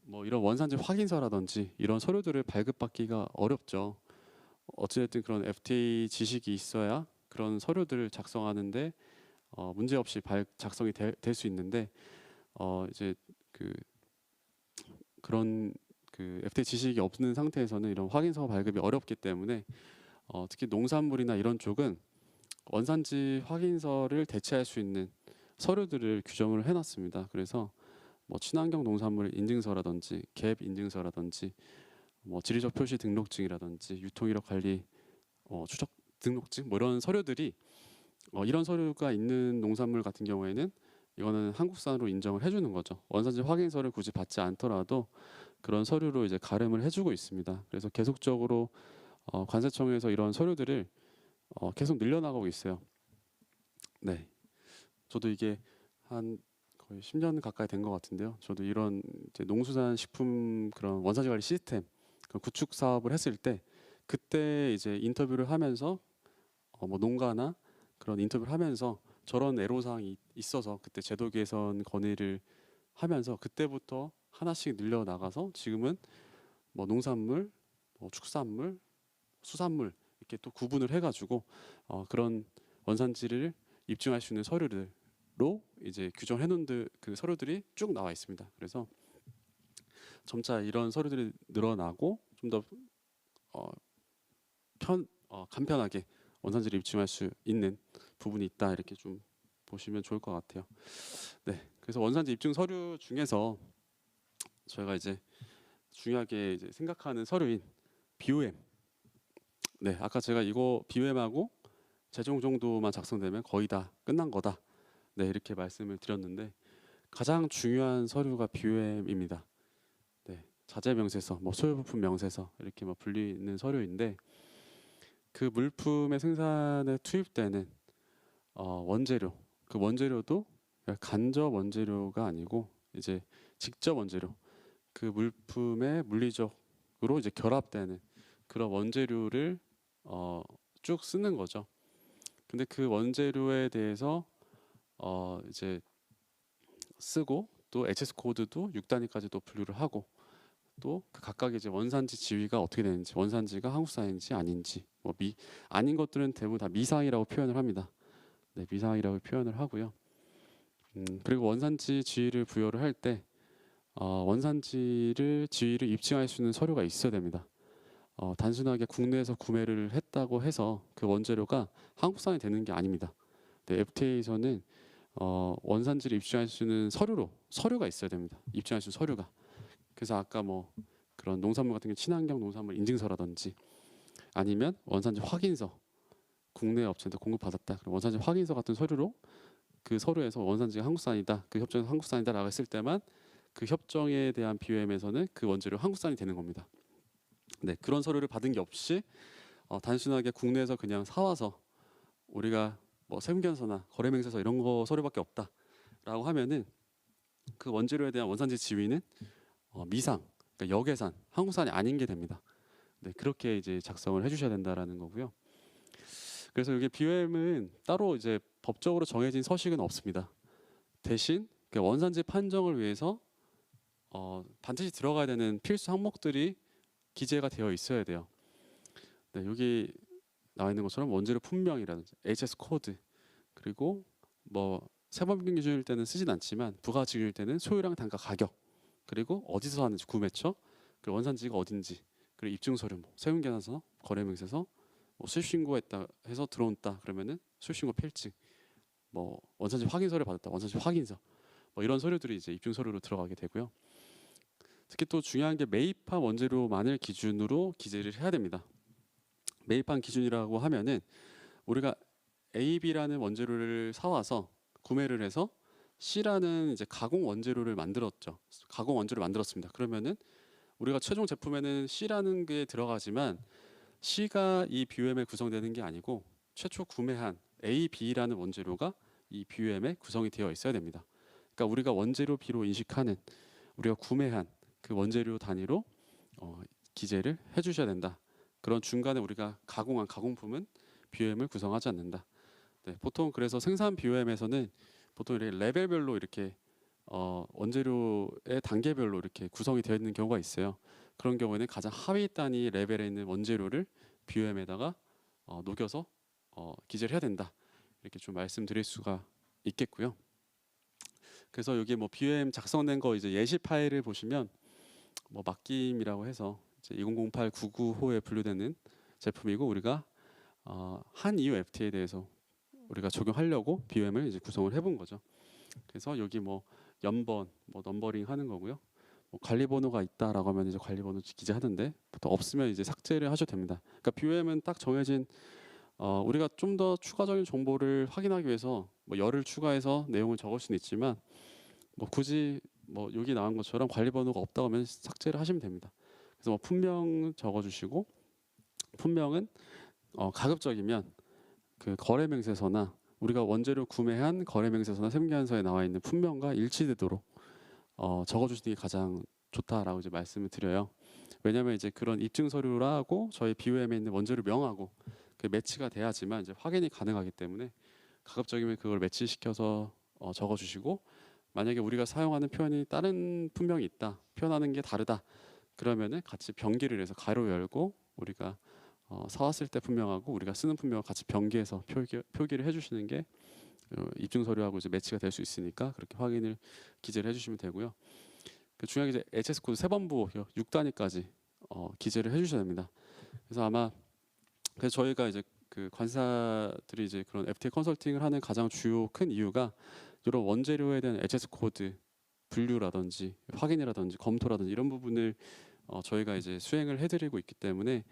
뭐 이런 원산지 확인서라든지 이런 서류들을 발급받기가 어렵죠. 어찌됐든 그런 FTA 지식이 있어야 그런 서류들을 작성하는데 문제 없이 작성이 될 수 있는데 이제 그런 그 FTA 지식이 없는 상태에서는 이런 확인서 발급이 어렵기 때문에 특히 농산물이나 이런 쪽은 원산지 확인서를 대체할 수 있는 서류들을 규정을 해놨습니다. 그래서 뭐 친환경 농산물 인증서라든지 갭 인증서라든지 뭐 지리적 표시 등록증이라든지 유통이력 관리 추적 등록증 뭐 이런 서류들이 이런 서류가 있는 농산물 같은 경우에는 이거는 한국산으로 인정을 해주는 거죠. 원산지 확인서를 굳이 받지 않더라도 그런 서류로 이제 가름을 해주고 있습니다. 그래서 계속적으로 관세청에서 이런 서류들을 계속 늘려나가고 있어요. 네, 저도 이게 한 거의 10년 가까이 된 것 같은데요. 저도 이런 이제 농수산식품 그런 원산지 관리 시스템 그런 구축 사업을 했을 때 그때 이제 인터뷰를 하면서 뭐 농가나 그런 인터뷰를 하면서 저런 애로사항이 있어서 그때 제도 개선 건의를 하면서 그때부터 하나씩 늘려 나가서 지금은 뭐 농산물, 뭐 축산물, 수산물 이렇게 또 구분을 해가지고 그런 원산지를 입증할 수 있는 서류들로 이제 규정해 놓은 그 서류들이 쭉 나와 있습니다. 그래서 점차 이런 서류들이 늘어나고 좀 더 간편하게 원산지를 입증할 수 있는 부분이 있다 이렇게 좀 보시면 좋을 것 같아요. 네, 그래서 원산지 입증 서류 중에서 저희가 이제 중요하게 이제 생각하는 서류인 BOM. 네, 아까 제가 이거 BOM하고 재정 정도만 작성되면 거의 다 끝난 거다. 네, 이렇게 말씀을 드렸는데 가장 중요한 서류가 BOM입니다. 네, 자재 명세서, 뭐 소요 부품 명세서 이렇게 뭐 불리는 서류인데 그 물품의 생산에 투입되는 원재료, 그 원재료도 간접 원재료가 아니고 이제 직접 원재료, 그 물품의 물리적으로 이제 결합되는 그런 원재료를 쭉 쓰는 거죠. 근데 그 원재료에 대해서 이제 쓰고 또 HS 코드도 6단위까지 또 분류를 하고 또 그 각각의 이제 원산지 지위가 어떻게 되는지 원산지가 한국산인지 아닌지 뭐 아닌 것들은 대부분 다 미상이라고 표현을 합니다. 네, 미상이라고 표현을 하고요. 그리고 원산지 지위를 부여를 할 때 원산지를 지위를 입증할 수 있는 서류가 있어야 됩니다. 단순하게 국내에서 구매를 했다고 해서 그 원재료가 한국산이 되는 게 아닙니다. 네, FTA에서는 원산지를 입증할 수 있는 서류가 있어야 됩니다. 입증할 수 있는 서류가. 그래서 아까 뭐 그런 농산물 같은 경우 친환경 농산물 인증서라든지 아니면 원산지 확인서 국내 업체한테 공급받았다. 그럼 원산지 확인서 같은 서류로 그 서류에서 원산지가 한국산이다. 그 협정에서 한국산이다라고 했을 때만 그 협정에 대한 BOM에서는 그 원재료 한국산이 되는 겁니다. 네, 그런 서류를 받은 게 없이 단순하게 국내에서 그냥 사와서 우리가 뭐 세금계산서나 거래명세서 이런 거 서류밖에 없다라고 하면은 그 원재료에 대한 원산지 지위는 미상, 그러니까 역외산, 한국산이 아닌 게 됩니다. 네, 그렇게 이제 작성을 해주셔야 된다라는 거고요. 그래서 이게 BOM은 따로 이제 법적으로 정해진 서식은 없습니다. 대신 그 원산지 판정을 위해서 반드시 들어가야 되는 필수 항목들이 기재가 되어 있어야 돼요. 네, 여기 나와 있는 것처럼 원재료 품명이라든지 HS 코드, 그리고 뭐 세법인 기준일 때는 쓰진 않지만 부가가치 기준일 때는 소유량, 단가, 가격, 그리고 어디서 하는지 구매처, 그리고 원산지가 어딘지, 그리고 입증 서류, 뭐 세금계산서, 거래명세서, 뭐 수입 신고했다 해서 들어온다 그러면은 수입 신고 필증, 뭐 원산지 확인서를 받았다, 원산지 확인서, 뭐 이런 서류들이 이제 입증 서류로 들어가게 되고요. 특히 또 중요한 게 매입한 원재료만을 기준으로 기재를 해야 됩니다. 매입한 기준이라고 하면은 우리가 A, B라는 원재료를 사와서 구매를 해서 C라는 이제 가공 원재료를 만들었죠. 가공 원재료를 만들었습니다. 그러면은 우리가 최종 제품에는 C라는 게 들어가지만 C가 이 BOM에 구성되는 게 아니고 최초 구매한 A, B라는 원재료가 이 BOM에 구성이 되어 있어야 됩니다. 그러니까 우리가 원재료 B로 인식하는 우리가 구매한 그 원재료 단위로 기재를 해주셔야 된다. 그런 중간에 우리가 가공한 가공품은 BOM을 구성하지 않는다. 네, 보통 그래서 생산 BOM에서는 보통 이렇게 레벨별로 이렇게 원재료의 단계별로 이렇게 구성이 되어 있는 경우가 있어요. 그런 경우에는 가장 하위 단위 레벨에 있는 원재료를 BOM에다가 녹여서 기재를 해야 된다. 이렇게 좀 말씀드릴 수가 있겠고요. 그래서 여기 뭐 BOM 작성된 거 이제 예시 파일을 보시면 뭐 맡김이라고 해서 이제 2008-99호에 분류되는 제품이고 우리가 한 EU FTA에 대해서 우리가 적용하려고 BOM을 이제 구성을 해본 거죠. 그래서 여기 뭐 연번, 뭐 넘버링 하는 거고요. 뭐 관리 번호가 있다라고 하면 이제 관리 번호 기재하는데 보통 없으면 이제 삭제를 하셔도 됩니다. 그러니까 BOM은 딱 정해진 우리가 좀 더 추가적인 정보를 확인하기 위해서 뭐 열을 추가해서 내용을 적을 수는 있지만 뭐 굳이 뭐 여기 나온 것처럼 관리 번호가 없다고 하면 삭제를 하시면 됩니다. 그래서 뭐 품명 적어주시고 품명은 가급적이면 그 거래명세서나 우리가 원재료 구매한 거래명세서나 세금계산서에 나와 있는 품명과 일치되도록 적어주시는 게 가장 좋다라고 이제 말씀을 드려요. 왜냐하면 이제 그런 입증 서류라고 저희 BOM에 있는 원재료 명하고 그 매치가 돼야지만 이제 확인이 가능하기 때문에 가급적이면 그걸 매치시켜서 적어주시고 만약에 우리가 사용하는 표현이 다른 품명이 있다, 표현하는 게 다르다, 그러면은 같이 병기를 해서 가로 열고 우리가 사왔을 때 품명하고 우리가 쓰는 품명을 같이 병기해서 표기를 해주시는 게 입증 서류하고 이제 매치가 될 수 있으니까 그렇게 확인을 기재를 해주시면 되고요. 그 중요한 게 이제 HS 코드 세 번부 6단위까지 기재를 해주셔야 됩니다. 그래서 아마 그래서 저희가 이제 그 관사들이 이제 그런 FTA 컨설팅을 하는 가장 주요 큰 이유가 이런 원재료에 대한 HS 코드 분류라든지 확인이라든지 검토라든지 이런 부분을 저희가 이제 수행을 해드리고 있기 때문에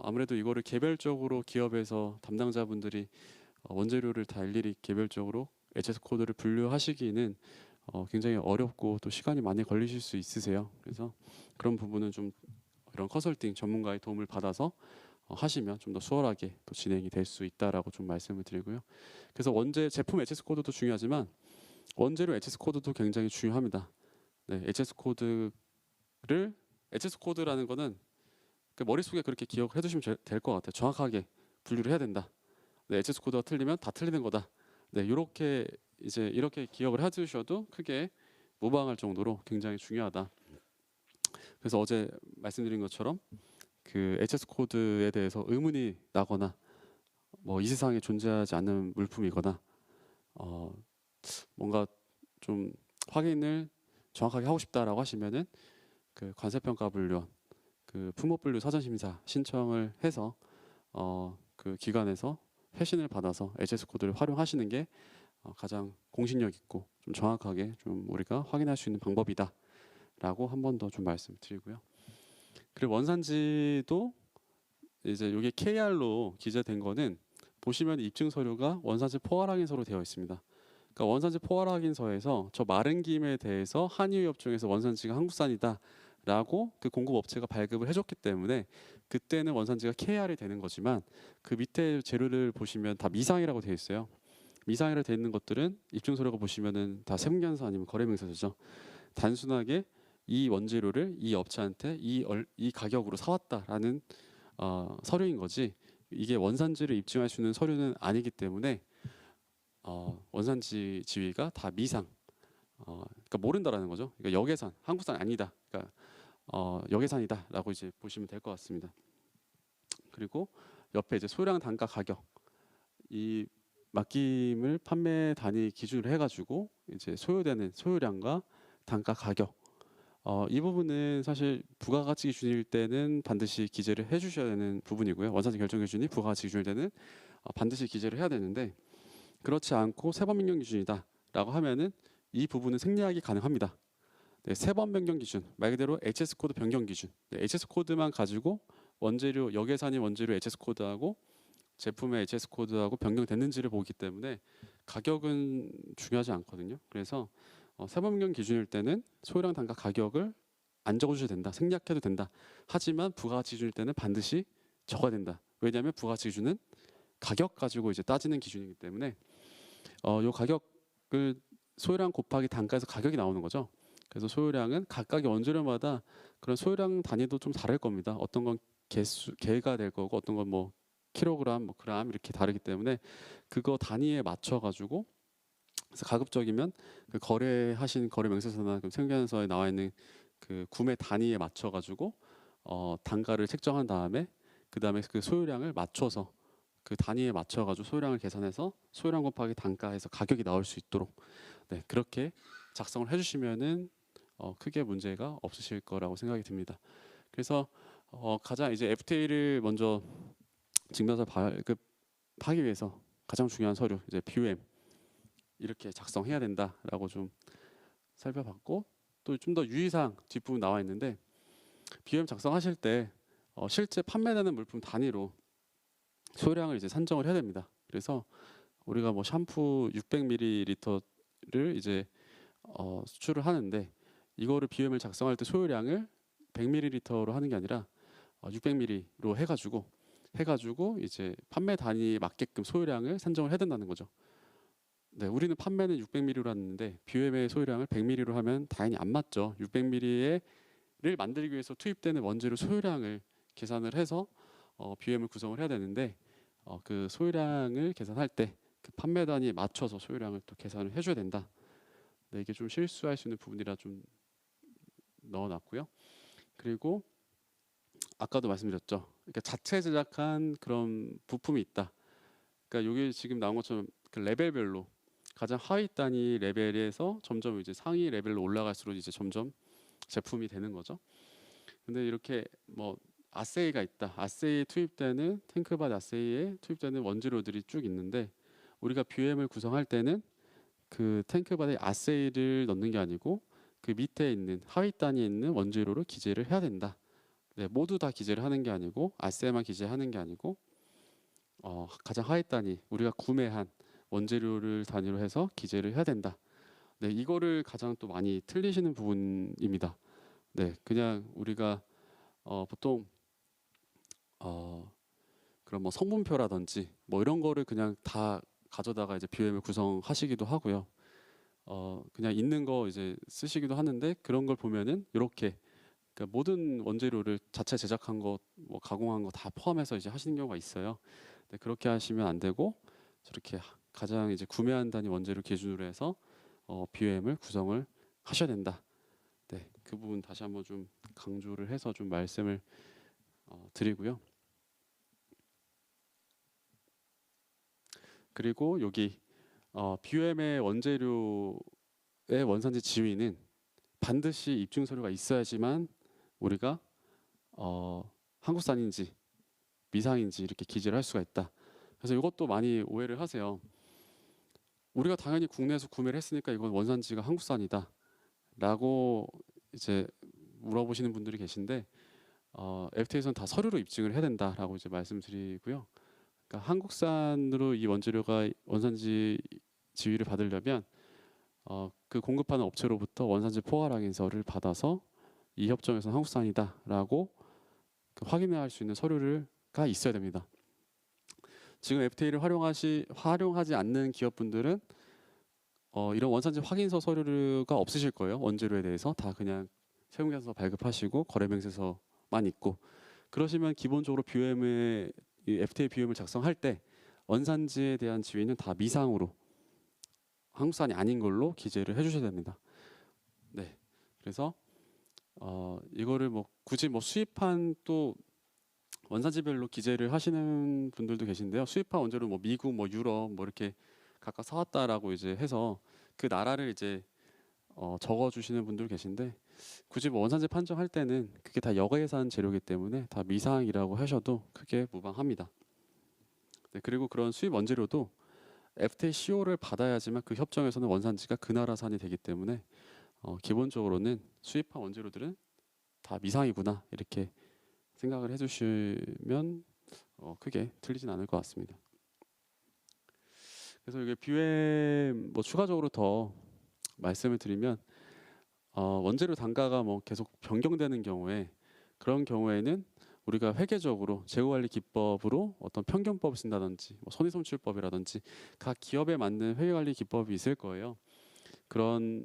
아무래도 이거를 개별적으로 기업에서 담당자분들이 원재료를 다 일일이 개별적으로 HS 코드를 분류하시기는 굉장히 어렵고 또 시간이 많이 걸리실 수 있으세요. 그래서 그런 부분은 좀 이런 컨설팅 전문가의 도움을 받아서 하시면 좀 더 수월하게 또 진행이 될 수 있다라고 좀 말씀을 드리고요. 그래서 제품 HS 코드도 중요하지만 원재료 HS 코드도 굉장히 중요합니다. 네, HS 코드라는 거는 그 머릿속에 그렇게 기억을 해두시면 될 것 같아요. 정확하게 분류를 해야 된다. 네, HS 코드가 틀리면 다 틀리는 거다. 네, 이렇게 기억을 해두셔도 크게 무방할 정도로 굉장히 중요하다. 그래서 어제 말씀드린 것처럼 그 HS 코드에 대해서 의문이 나거나 뭐 이 세상에 존재하지 않는 물품이거나 뭔가 좀 확인을 정확하게 하고 싶다라고 하시면은 그 관세평가분류원 그 품목분류 사전심사 신청을 해서 그 기관에서 회신을 받아서 HS 코드를 활용하시는 게 가장 공신력 있고 좀 정확하게 좀 우리가 확인할 수 있는 방법이다라고 한 번 더 좀 말씀드리고요. 그리고 원산지도 이제 이게 KR로 기재된 거는 보시면 입증 서류가 원산지 포괄 확인서로 되어 있습니다. 그러니까 원산지 포괄 확인서에서 저 마른 김에 대해서 한의업종에서 원산지가 한국산이다라고 그 공급업체가 발급을 해줬기 때문에 그때는 원산지가 KR이 되는 거지만 그 밑에 재료를 보시면 다 미상이라고 되어 있어요. 미상이라 되어 있는 것들은 입증 서류가 보시면은 다 세무견서 아니면 거래명세서죠. 단순하게 이 원재료를 이 업체한테 이 가격으로 사왔다라는 서류인 거지 이게 원산지를 입증할 수 있는 서류는 아니기 때문에 원산지 지위가 다 미상 그러니까 모른다라는 거죠. 그러니까 역외산 한국산 아니다. 그러니까 역외산이다라고 이제 보시면 될 것 같습니다. 그리고 옆에 이제 소량 단가 가격 이 맡김을 판매 단위 기준으로 해가지고 이제 소요되는 소요량과 단가 가격 이 부분은 사실 부가가치 기준일 때는 반드시 기재를 해주셔야 되는 부분이고요. 원산지 결정 기준이 부가가치 기준일 때는 반드시 기재를 해야 되는데 그렇지 않고 세번 변경 기준이다라고 하면은 이 부분은 생략이 가능합니다. 네, 세번 변경 기준 말 그대로 HS 코드 변경 기준 HS 코드만 가지고 원재료 역외산인 원재료 HS 코드하고 제품의 HS 코드하고 변경됐는지를 보기 때문에 가격은 중요하지 않거든요. 그래서 세번 변경 기준일 때는 소요량 단가 가격을 안 적어주셔도 된다. 생략해도 된다. 하지만 부가가치 기준일 때는 반드시 적어야 된다. 왜냐하면 부가가치 기준은 가격 가지고 이제 따지는 기준이기 때문에 요 가격을 소요량 곱하기 단가에서 가격이 나오는 거죠. 그래서 소요량은 각각의 원재료마다 그런 소요량 단위도 좀 다를 겁니다. 어떤 건 개가 될 거고 어떤 건 뭐 킬로그램, 뭐 그램 이렇게 다르기 때문에 그거 단위에 맞춰 가지고 그래서 가급적이면 그 거래하신 거래 명세서나 생계서에 나와 있는 그 구매 단위에 맞춰 가지고 단가를 책정한 다음에 그 다음에 그 소요량을 맞춰서 그 단위에 맞춰 가지고 소요량을 계산해서 소요량 곱하기 단가에서 가격이 나올 수 있도록 네, 그렇게 작성을 해주시면은 크게 문제가 없으실 거라고 생각이 듭니다. 그래서 가장 이제 FTA를 먼저 증명서 발급하기 위해서 가장 중요한 서류 이제 BOM 이렇게 작성해야 된다라고 좀 살펴봤고 또 좀 더 유의사항 뒷부분 나와 있는데 BOM 작성하실 때 실제 판매되는 물품 단위로 소량을 이제 산정을 해야 됩니다. 그래서 우리가 뭐 샴푸 600ml를 이제 수출을 하는데 이거를 BOM을 작성할 때 소요량을 100ml로 하는 게 아니라 600ml로 해가지고 이제 판매 단위에 맞게끔 소요량을 산정을 해야 된다는 거죠. 네, 우리는 판매는 600ml로 하는데 BOM의 소요량을 100ml로 하면 당연히 안 맞죠. 600ml를 만들기 위해서 투입되는 원재료 소요량을 계산을 해서 BOM을 구성을 해야 되는데 그 소요량을 계산할 때 그 판매 단위에 맞춰서 소요량을 또 계산을 해줘야 된다. 네, 이게 좀 실수할 수 있는 부분이라 좀 넣어놨고요. 그리고 아까도 말씀드렸죠. 그러니까 자체 제작한 그런 부품이 있다. 그러니까 여기 지금 나온 것처럼 그 레벨별로 가장 하위 단위 레벨에서 점점 이제 상위 레벨로 올라갈수록 이제 점점 제품이 되는 거죠. 근데 이렇게 뭐 아세이가 있다. 아세이에 투입되는 탱크밭 아세이에 투입되는 원재료들이 쭉 있는데 우리가 BOM을 구성할 때는 그 탱크밭에 아세이를 넣는 게 아니고 그 밑에 있는 하위 단위에 있는 원재료를 기재를 해야 된다. 네, 모두 다 기재를 하는 게 아니고 아세이만 기재하는 게 아니고 가장 하위 단위 우리가 구매한 원재료를 단위로 해서 기재를 해야 된다. 네, 이거를 가장 또 많이 틀리시는 부분입니다. 네, 그냥 우리가 보통 그런 뭐 성분표라든지 뭐 이런 거를 그냥 다 가져다가 이제 BOM을 구성하시기도 하고요. 그냥 있는 거 이제 쓰시기도 하는데 그런 걸 보면은 이렇게 그러니까 모든 원재료를 자체 제작한 거, 뭐 가공한 거 다 포함해서 이제 하시는 경우가 있어요. 네, 그렇게 하시면 안 되고 저렇게 가장 이제 구매한 단위 원재료 기준으로 해서 BOM을 구성을 하셔야 된다. 네, 그 부분 다시 한번 좀 강조를 해서 좀 말씀을 드리고요. 그리고 여기 BOM의 원재료의 원산지 지위는 반드시 입증 서류가 있어야지만 우리가 한국산인지 미상인지 이렇게 기재를 할 수가 있다. 그래서 이것도 많이 오해를 하세요. 우리가 당연히 국내에서 구매를 했으니까 이건 원산지가 한국산이다 라고 이제 물어보시는 분들이 계신데 FTA에서는 다 서류로 입증을 해야 된다라고 이제 말씀드리고요. 그러니까 한국산으로 이 원재료가 원산지 지위를 받으려면 그 공급하는 업체로부터 원산지 포괄 확인서를 받아서 이 협정에서 한국산이다라고 그 확인할 수 있는 서류가 있어야 됩니다. 지금 FTA를 활용하지 않는 기업분들은 이런 원산지 확인서 서류가 없으실 거예요. 원재료에 대해서 다 그냥 세무계산서 발급하시고 거래명세서만 있고, 그러시면 기본적으로 BOM의 FTA BOM을 작성할 때 원산지에 대한 지위는 다 미상으로 한국산이 아닌 걸로 기재를 해주셔야 됩니다. 네, 그래서 이거를 뭐 굳이 뭐 수입한 또 원산지별로 기재를 하시는 분들도 계신데요. 수입한 원재료 뭐 미국, 뭐 유럽, 뭐 이렇게 각각 사왔다라고 이제 해서 그 나라를 이제 적어주시는 분들 계신데, 굳이 뭐 원산지 판정할 때는 그게 다 역외산 재료이기 때문에 다 미상이라고 하셔도 크게 무방합니다. 네, 그리고 그런 수입 원재료도 FTA CO를 받아야지만 그 협정에서는 원산지가 그 나라산이 되기 때문에 기본적으로는 수입한 원재료들은 다 미상이구나 이렇게 생각을 해주시면 크게 틀리진 않을 것 같습니다. 그래서 이게 BOM 뭐 추가적으로 더 말씀을 드리면 원재료 단가가 뭐 계속 변경되는 경우에, 그런 경우에는 우리가 회계적으로 재고관리 기법으로 어떤 평균법을 쓴다든지 뭐 손익손출법이라든지 각 기업에 맞는 회계관리 기법이 있을 거예요. 그런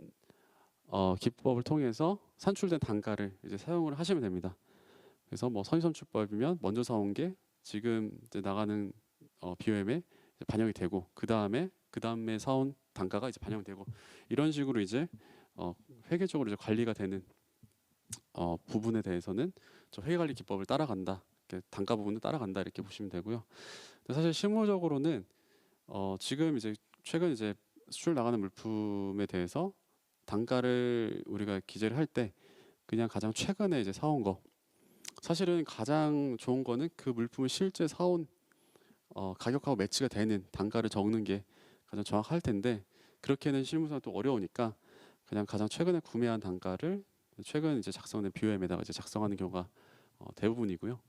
기법을 통해서 산출된 단가를 이제 사용을 하시면 됩니다. 그래서 뭐 손익손출법이면 먼저 사온 게 지금 이제 나가는 BOM에 반영이 되고, 그 다음에 사온 단가가 이제 반영되고, 이런 식으로 이제 회계적으로 이제 관리가 되는 부분에 대해서는 저 회계관리 기법을 따라간다, 이렇게 단가 부분을 따라간다 이렇게 보시면 되고요. 근데 사실 실무적으로는 지금 이제 최근 이제 수출 나가는 물품에 대해서 단가를 우리가 기재를 할 때 그냥 가장 최근에 이제 사온 거, 사실은 가장 좋은 거는 그 물품을 실제 사온 가격하고 매치가 되는 단가를 적는 게 가장 정확할 텐데, 그렇게는 실무상 또 어려우니까 그냥 가장 최근에 구매한 단가를 최근 이제 작성된 BOM에다가 이제 작성하는 경우가 대부분이고요.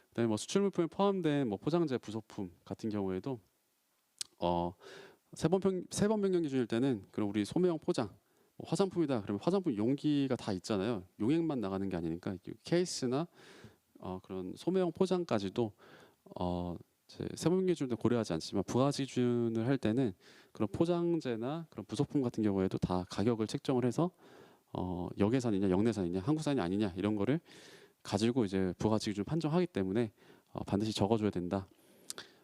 그다음에 뭐 수출 물품에 포함된 뭐 포장재, 부속품 같은 경우에도 세번 변경 기준일 때는 그럼 우리 소매형 포장, 뭐 화장품이다 그러면 화장품 용기가 다 있잖아요. 용액만 나가는 게 아니니까 케이스나 그런 소매형 포장까지도 세분 기준을 고려하지 않지만 부가가치 기준을 할 때는 그런 포장재나 그런 부속품 같은 경우에도 다 가격을 책정을 해서 역외산이냐 역내산이냐 한국산이 아니냐 이런 거를 가지고 이제 부가가치 기준 판정하기 때문에 반드시 적어줘야 된다.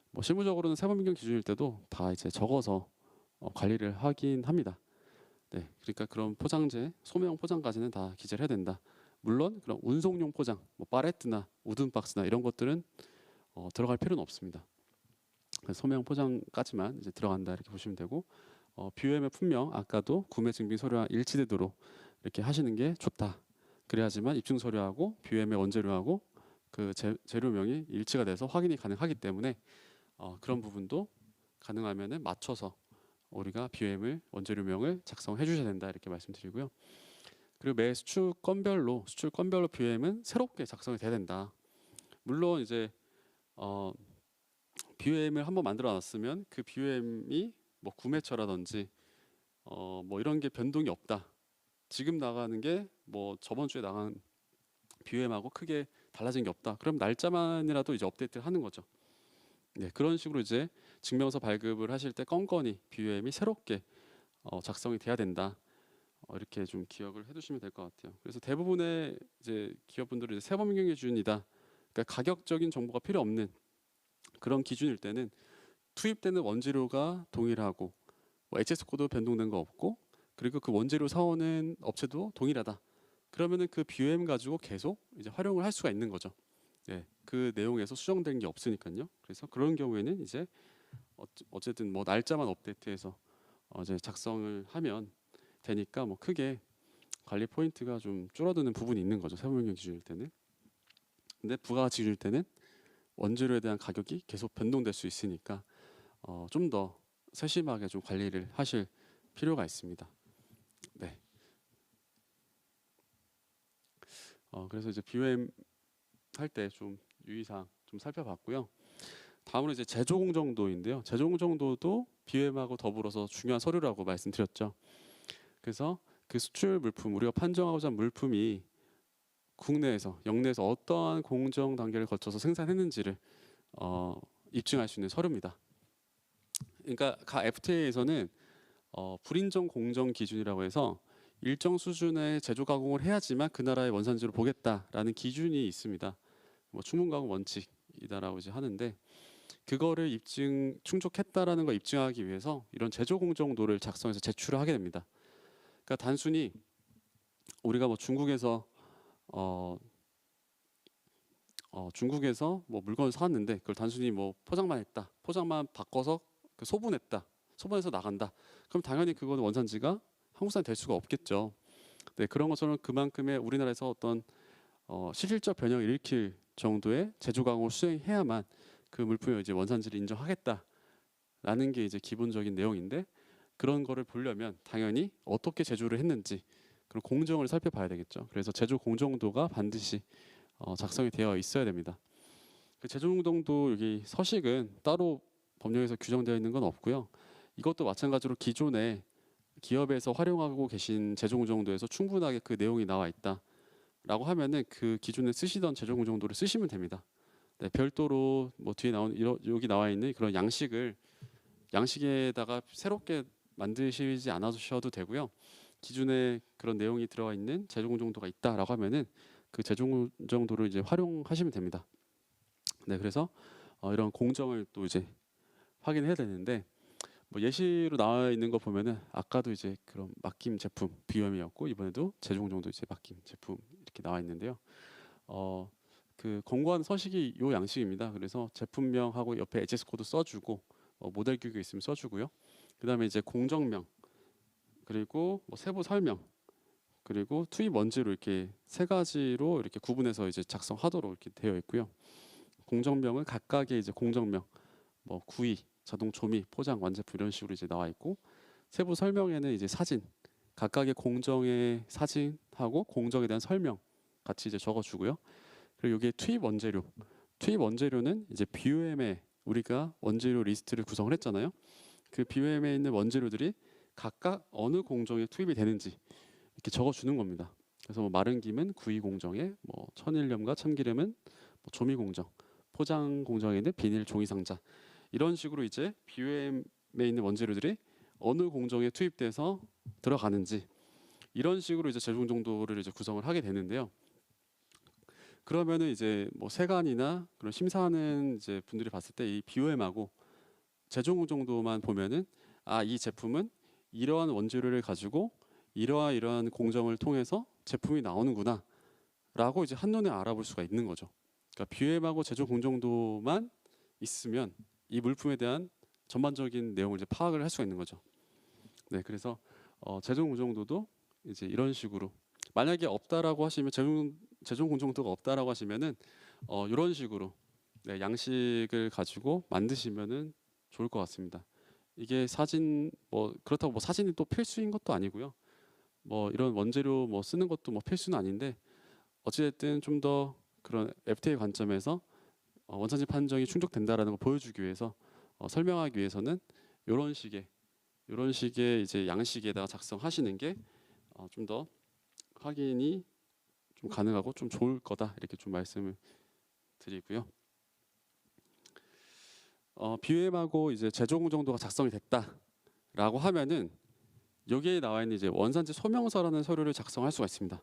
뭐 실무적으로는 세분 변경 기준일 때도 다 이제 적어서 관리를 하긴 합니다. 네, 그러니까 그런 포장재, 소매형 포장까지는 다 기재를 해야 된다. 물론 그런 운송용 포장, 뭐 팔레트나 우든 박스나 이런 것들은 들어갈 필요는 없습니다. 소매형 포장까지만 이제 들어간다 이렇게 보시면 되고, BOM의 품명 아까도 구매 증빙 서류와 일치되도록 이렇게 하시는 게 좋다. 그래야지만 입증 서류하고 BOM의 원재료하고 그 재료명이 일치가 돼서 확인이 가능하기 때문에 그런 부분도 가능하면은 맞춰서 우리가 BOM을 원재료명을 작성해 주셔야 된다 이렇게 말씀드리고요. 그리고 매 수출 건별로 BOM은 새롭게 작성이 돼야 된다. 물론 이제 BOM을 한번 만들어 놨으면 그 BOM이 뭐 구매처라든지 뭐 이런 게 변동이 없다. 지금 나가는 게 뭐 저번 주에 나간 BOM하고 크게 달라진 게 없다. 그럼 날짜만이라도 이제 업데이트를 하는 거죠. 네, 그런 식으로 이제 증명서 발급을 하실 때 건건이 BOM이 새롭게 작성이 돼야 된다. 이렇게 좀 기억을 해두시면 될 것 같아요. 그래서 대부분의 이제 기업분들은 이제 세번 변경 기준이다. 그러니까 가격적인 정보가 필요 없는 그런 기준일 때는 투입되는 원재료가 동일하고 뭐 HS 코드 변동된 거 없고, 그리고 그 원재료 사오는 업체도 동일하다. 그러면은 그 BOM 가지고 계속 이제 활용을 할 수가 있는 거죠. 네, 그 내용에서 수정된 게 없으니까요. 그래서 그런 경우에는 이제 어쨌든 뭐 날짜만 업데이트해서 이제 작성을 하면 되니까 뭐 크게 관리 포인트가 좀 줄어드는 부분이 있는 거죠. 세분 변경 기준일 때는. 근데 부가가치 기준일 때는 원재료에 대한 가격이 계속 변동될 수 있으니까 좀 더 세심하게 좀 관리를 하실 필요가 있습니다. 네. 그래서 이제 BOM 할 때 좀 유의사항 좀 살펴봤고요. 다음으로 이제 제조 공정도인데요. 제조 공정도도 BOM하고 더불어서 중요한 서류라고 말씀드렸죠. 그래서 그 수출 물품, 우리가 판정하고자 하는 물품이 국내에서, 영내에서 어떠한 공정 단계를 거쳐서 생산했는지를 입증할 수 있는 서류입니다. 그러니까 각 FTA에서는 불인정 공정 기준이라고 해서 일정 수준의 제조 가공을 해야지만 그 나라의 원산지로 보겠다라는 기준이 있습니다. 뭐 충분 가공 원칙이다라고 이제 하는데, 그거를 충족했다라는 걸 입증하기 위해서 이런 제조 공정도를 작성해서 제출을 하게 됩니다. 그러니까 단순히 우리가 뭐 중국에서 뭐 물건을 사왔는데 그걸 단순히 뭐 포장만 했다, 포장만 바꿔서 그 소분했다, 소분해서 나간다, 그럼 당연히 그거는 원산지가 한국산이 될 수가 없겠죠. 네, 그런 것처럼 그만큼의 우리나라에서 어떤 실질적 변형을 일으킬 정도의 제조 가공을 수행해야만 그 물품의 이제 원산지를 인정하겠다라는 게 이제 기본적인 내용인데, 그런 거를 보려면 당연히 어떻게 제조를 했는지 그런 공정을 살펴봐야 되겠죠. 그래서 제조 공정도가 반드시 작성이 되어 있어야 됩니다. 그 제조 공정도 여기 서식은 따로 법령에서 규정되어 있는 건 없고요. 이것도 마찬가지로 기존에 기업에서 활용하고 계신 제조 공정도에서 충분하게 그 내용이 나와 있다라고 하면은 그 기존에 쓰시던 제조 공정도를 쓰시면 됩니다. 네, 별도로 뭐 뒤에 여기 나와 있는 그런 양식에다가 새롭게 만드시지 않으셔도 되고요. 기존에 그런 내용이 들어가 있는 제조 공정도가 있다라고 하면은 그 제조 공정도를 이제 활용하시면 됩니다. 네, 그래서 이런 공정을 또 이제 확인해야 되는데, 뭐 예시로 나와 있는 거 보면은 아까도 이제 그런 맡김 제품 BOM이었고, 이번에도 제조 공정도 이제 맡김 제품 이렇게 나와 있는데요. 그 권고하는 서식이 요 양식입니다. 그래서 제품명하고 옆에 HS 코드 써주고, 모델 규격 있으면 써주고요. 그다음에 이제 공정명, 그리고 뭐 세부 설명, 그리고 투입 원재료, 이렇게 세 가지로 이렇게 구분해서 이제 작성하도록 이렇게 되어 있고요. 공정명은 각각의 이제 공정명, 뭐 구이, 자동 조미, 포장, 완제품 이런 식으로 이제 나와 있고, 세부 설명에는 이제 사진, 각각의 공정의 사진하고 공정에 대한 설명 같이 이제 적어주고요. 그리고 여기에 투입 원재료, 투입 원재료는 이제 BOM에 우리가 원재료 리스트를 구성을 했잖아요. 그 BOM에 있는 원재료들이 각각 어느 공정에 투입이 되는지 이렇게 적어주는 겁니다. 그래서 뭐 마른 김은 구이 공정에, 뭐 천일염과 참기름은 뭐 조미 공정, 포장 공정에는 비닐 종이 상자, 이런 식으로 이제 BOM에 있는 원재료들이 어느 공정에 투입돼서 들어가는지, 이런 식으로 이제 제조 공정도를 이제 구성을 하게 되는데요. 그러면은 이제 뭐 세관이나 그런 심사하는 이제 분들이 봤을 때 이 BOM하고 제조 공정도만 보면은 이 제품은 이러한 원재료를 가지고 이러한 공정을 통해서 제품이 나오는구나라고 이제 한눈에 알아볼 수가 있는 거죠. 그러니까 BOM하고 제조 공정도만 있으면 이 물품에 대한 전반적인 내용을 이제 파악을 할 수가 있는 거죠. 네, 그래서 제조 공정도도 이제 이런 식으로, 만약에 없다라고 하시면, 제조 공정도가 없다라고 하시면은 이런 식으로 네, 양식을 가지고 만드시면은 좋을 것 같습니다. 이게 사진, 뭐 그렇다고 뭐 사진이 또 필수인 것도 아니고요. 뭐 이런 원재료 뭐 쓰는 것도 뭐 필수는 아닌데, 어찌됐든 좀 더 그런 FTA 관점에서 원산지 판정이 충족된다라는 걸 보여주기 위해서, 설명하기 위해서는 이런 식의 이제 양식에다가 작성하시는 게 좀 더 확인이 좀 가능하고 좀 좋을 거다, 이렇게 좀 말씀을 드리고요. BOM하고 이제 제조 공정도가 작성이 됐다라고 하면은 여기에 나와 있는 이제 원산지 소명서라는 서류를 작성할 수가 있습니다.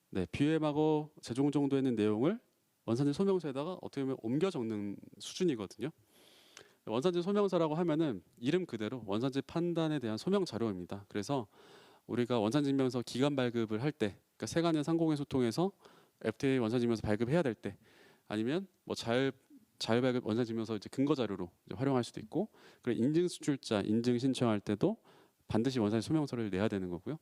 네, BOM하고 제조 공정도에 있는 내용을 원산지 소명서에다가 어떻게 보면 옮겨 적는 수준이거든요. 원산지 소명서라고 하면은 이름 그대로 원산지 판단에 대한 소명 자료입니다. 그래서 우리가 원산지 증명서 기간 발급을 할 때, 그러니까 세관이나 상공회소 통해서 FTA 원산지 증명서 발급해야 될 때, 아니면 뭐 자율 발급 원산지 증명서 이제 근거 자료로 이제 활용할 수도 있고, 그리고 인증 수출자 인증 신청할 때도 반드시 원산지 소명서를 내야 되는 거고요.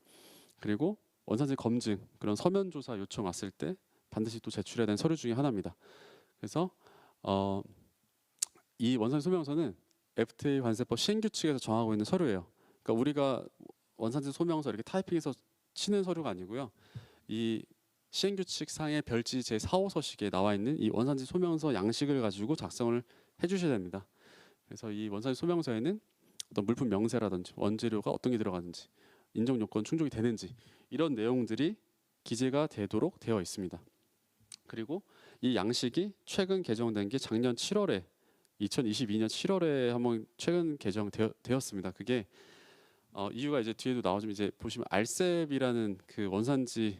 그리고 원산지 검증, 그런 서면 조사 요청 왔을 때 반드시 또 제출해야 되는 서류 중에 하나입니다. 그래서 이 원산지 소명서는 FTA 관세법 시행규칙에서 정하고 있는 서류예요. 그러니까 우리가 원산지 소명서 이렇게 타이핑해서 치는 서류가 아니고요. 이 시행규칙상의 별지 제4호 서식에 나와 있는 이 원산지 소명서 양식을 가지고 작성을 해주셔야 됩니다. 그래서 이 원산지 소명서에는 어떤 물품 명세라든지 원재료가 어떤 게 들어가는지 인정 요건 충족이 되는지 이런 내용들이 기재가 되도록 되어 있습니다. 그리고 이 양식이 최근 개정된 게 작년 7월에 2022년 7월에 한번 최근 개정되었습니다. 그게 이유가 이제 뒤에도 나오지만 이제 보시면 알셉이라는 그 원산지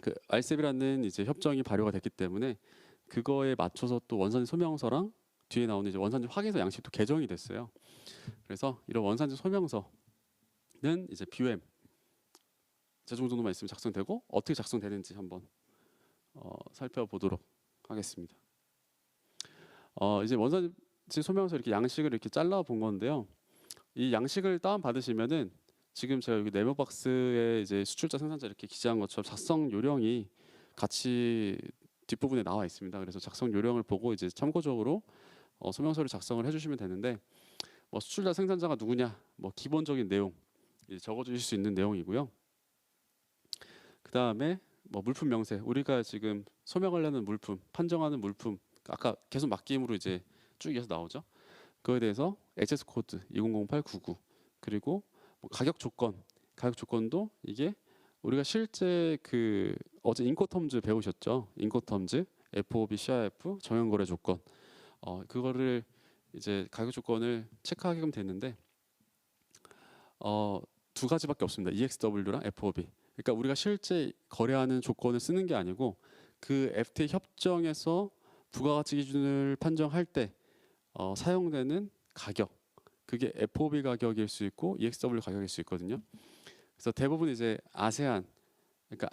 그 알셉이라는 이제 협정이 발효가 됐기 때문에 그거에 맞춰서 또 원산지 소명서랑 뒤에 나오는 이제 원산지 확인서 양식도 개정이 됐어요. 그래서 이런 원산지 소명서는 이제 BOM 제공 정도만 있으면 작성되고 어떻게 작성되는지 한번 살펴보도록 하겠습니다. 이제 원산지 소명서 이렇게 양식을 이렇게 잘라 본 건데요. 이 양식을 다운 받으시면은 지금 제가 여기 네모 박스에 이제 수출자 생산자 이렇게 기재한 것처럼 작성 요령이 같이 뒷부분에 나와 있습니다. 그래서 작성 요령을 보고 이제 참고적으로 소명서를 작성을 해주시면 되는데 뭐 수출자 생산자가 누구냐 뭐 기본적인 내용 이제 적어주실 수 있는 내용이고요. 그 다음에 뭐 물품 명세 우리가 지금 소명하려는 물품 판정하는 물품 아까 계속 맡김으로 이제 쭉 이어서 나오죠. 그거에 대해서 HS 코드 200899 그리고 뭐 가격 조건도 이게 우리가 실제 그 어제 인코텀즈 배우셨죠? 인코텀즈 FOB, CIF 정형 거래 조건 그거를 이제 가격 조건을 체크하게끔 됐는데 두 가지밖에 없습니다. EXW랑 FOB. 그러니까 우리가 실제 거래하는 조건을 쓰는 게 아니고 그 FTA 협정에서 부가가치 기준을 판정할 때 사용되는 가격 그게 FOB 가격일 수 있고 EXW 가격일 수 있거든요. 그래서 대부분 이제 아세안 그러니까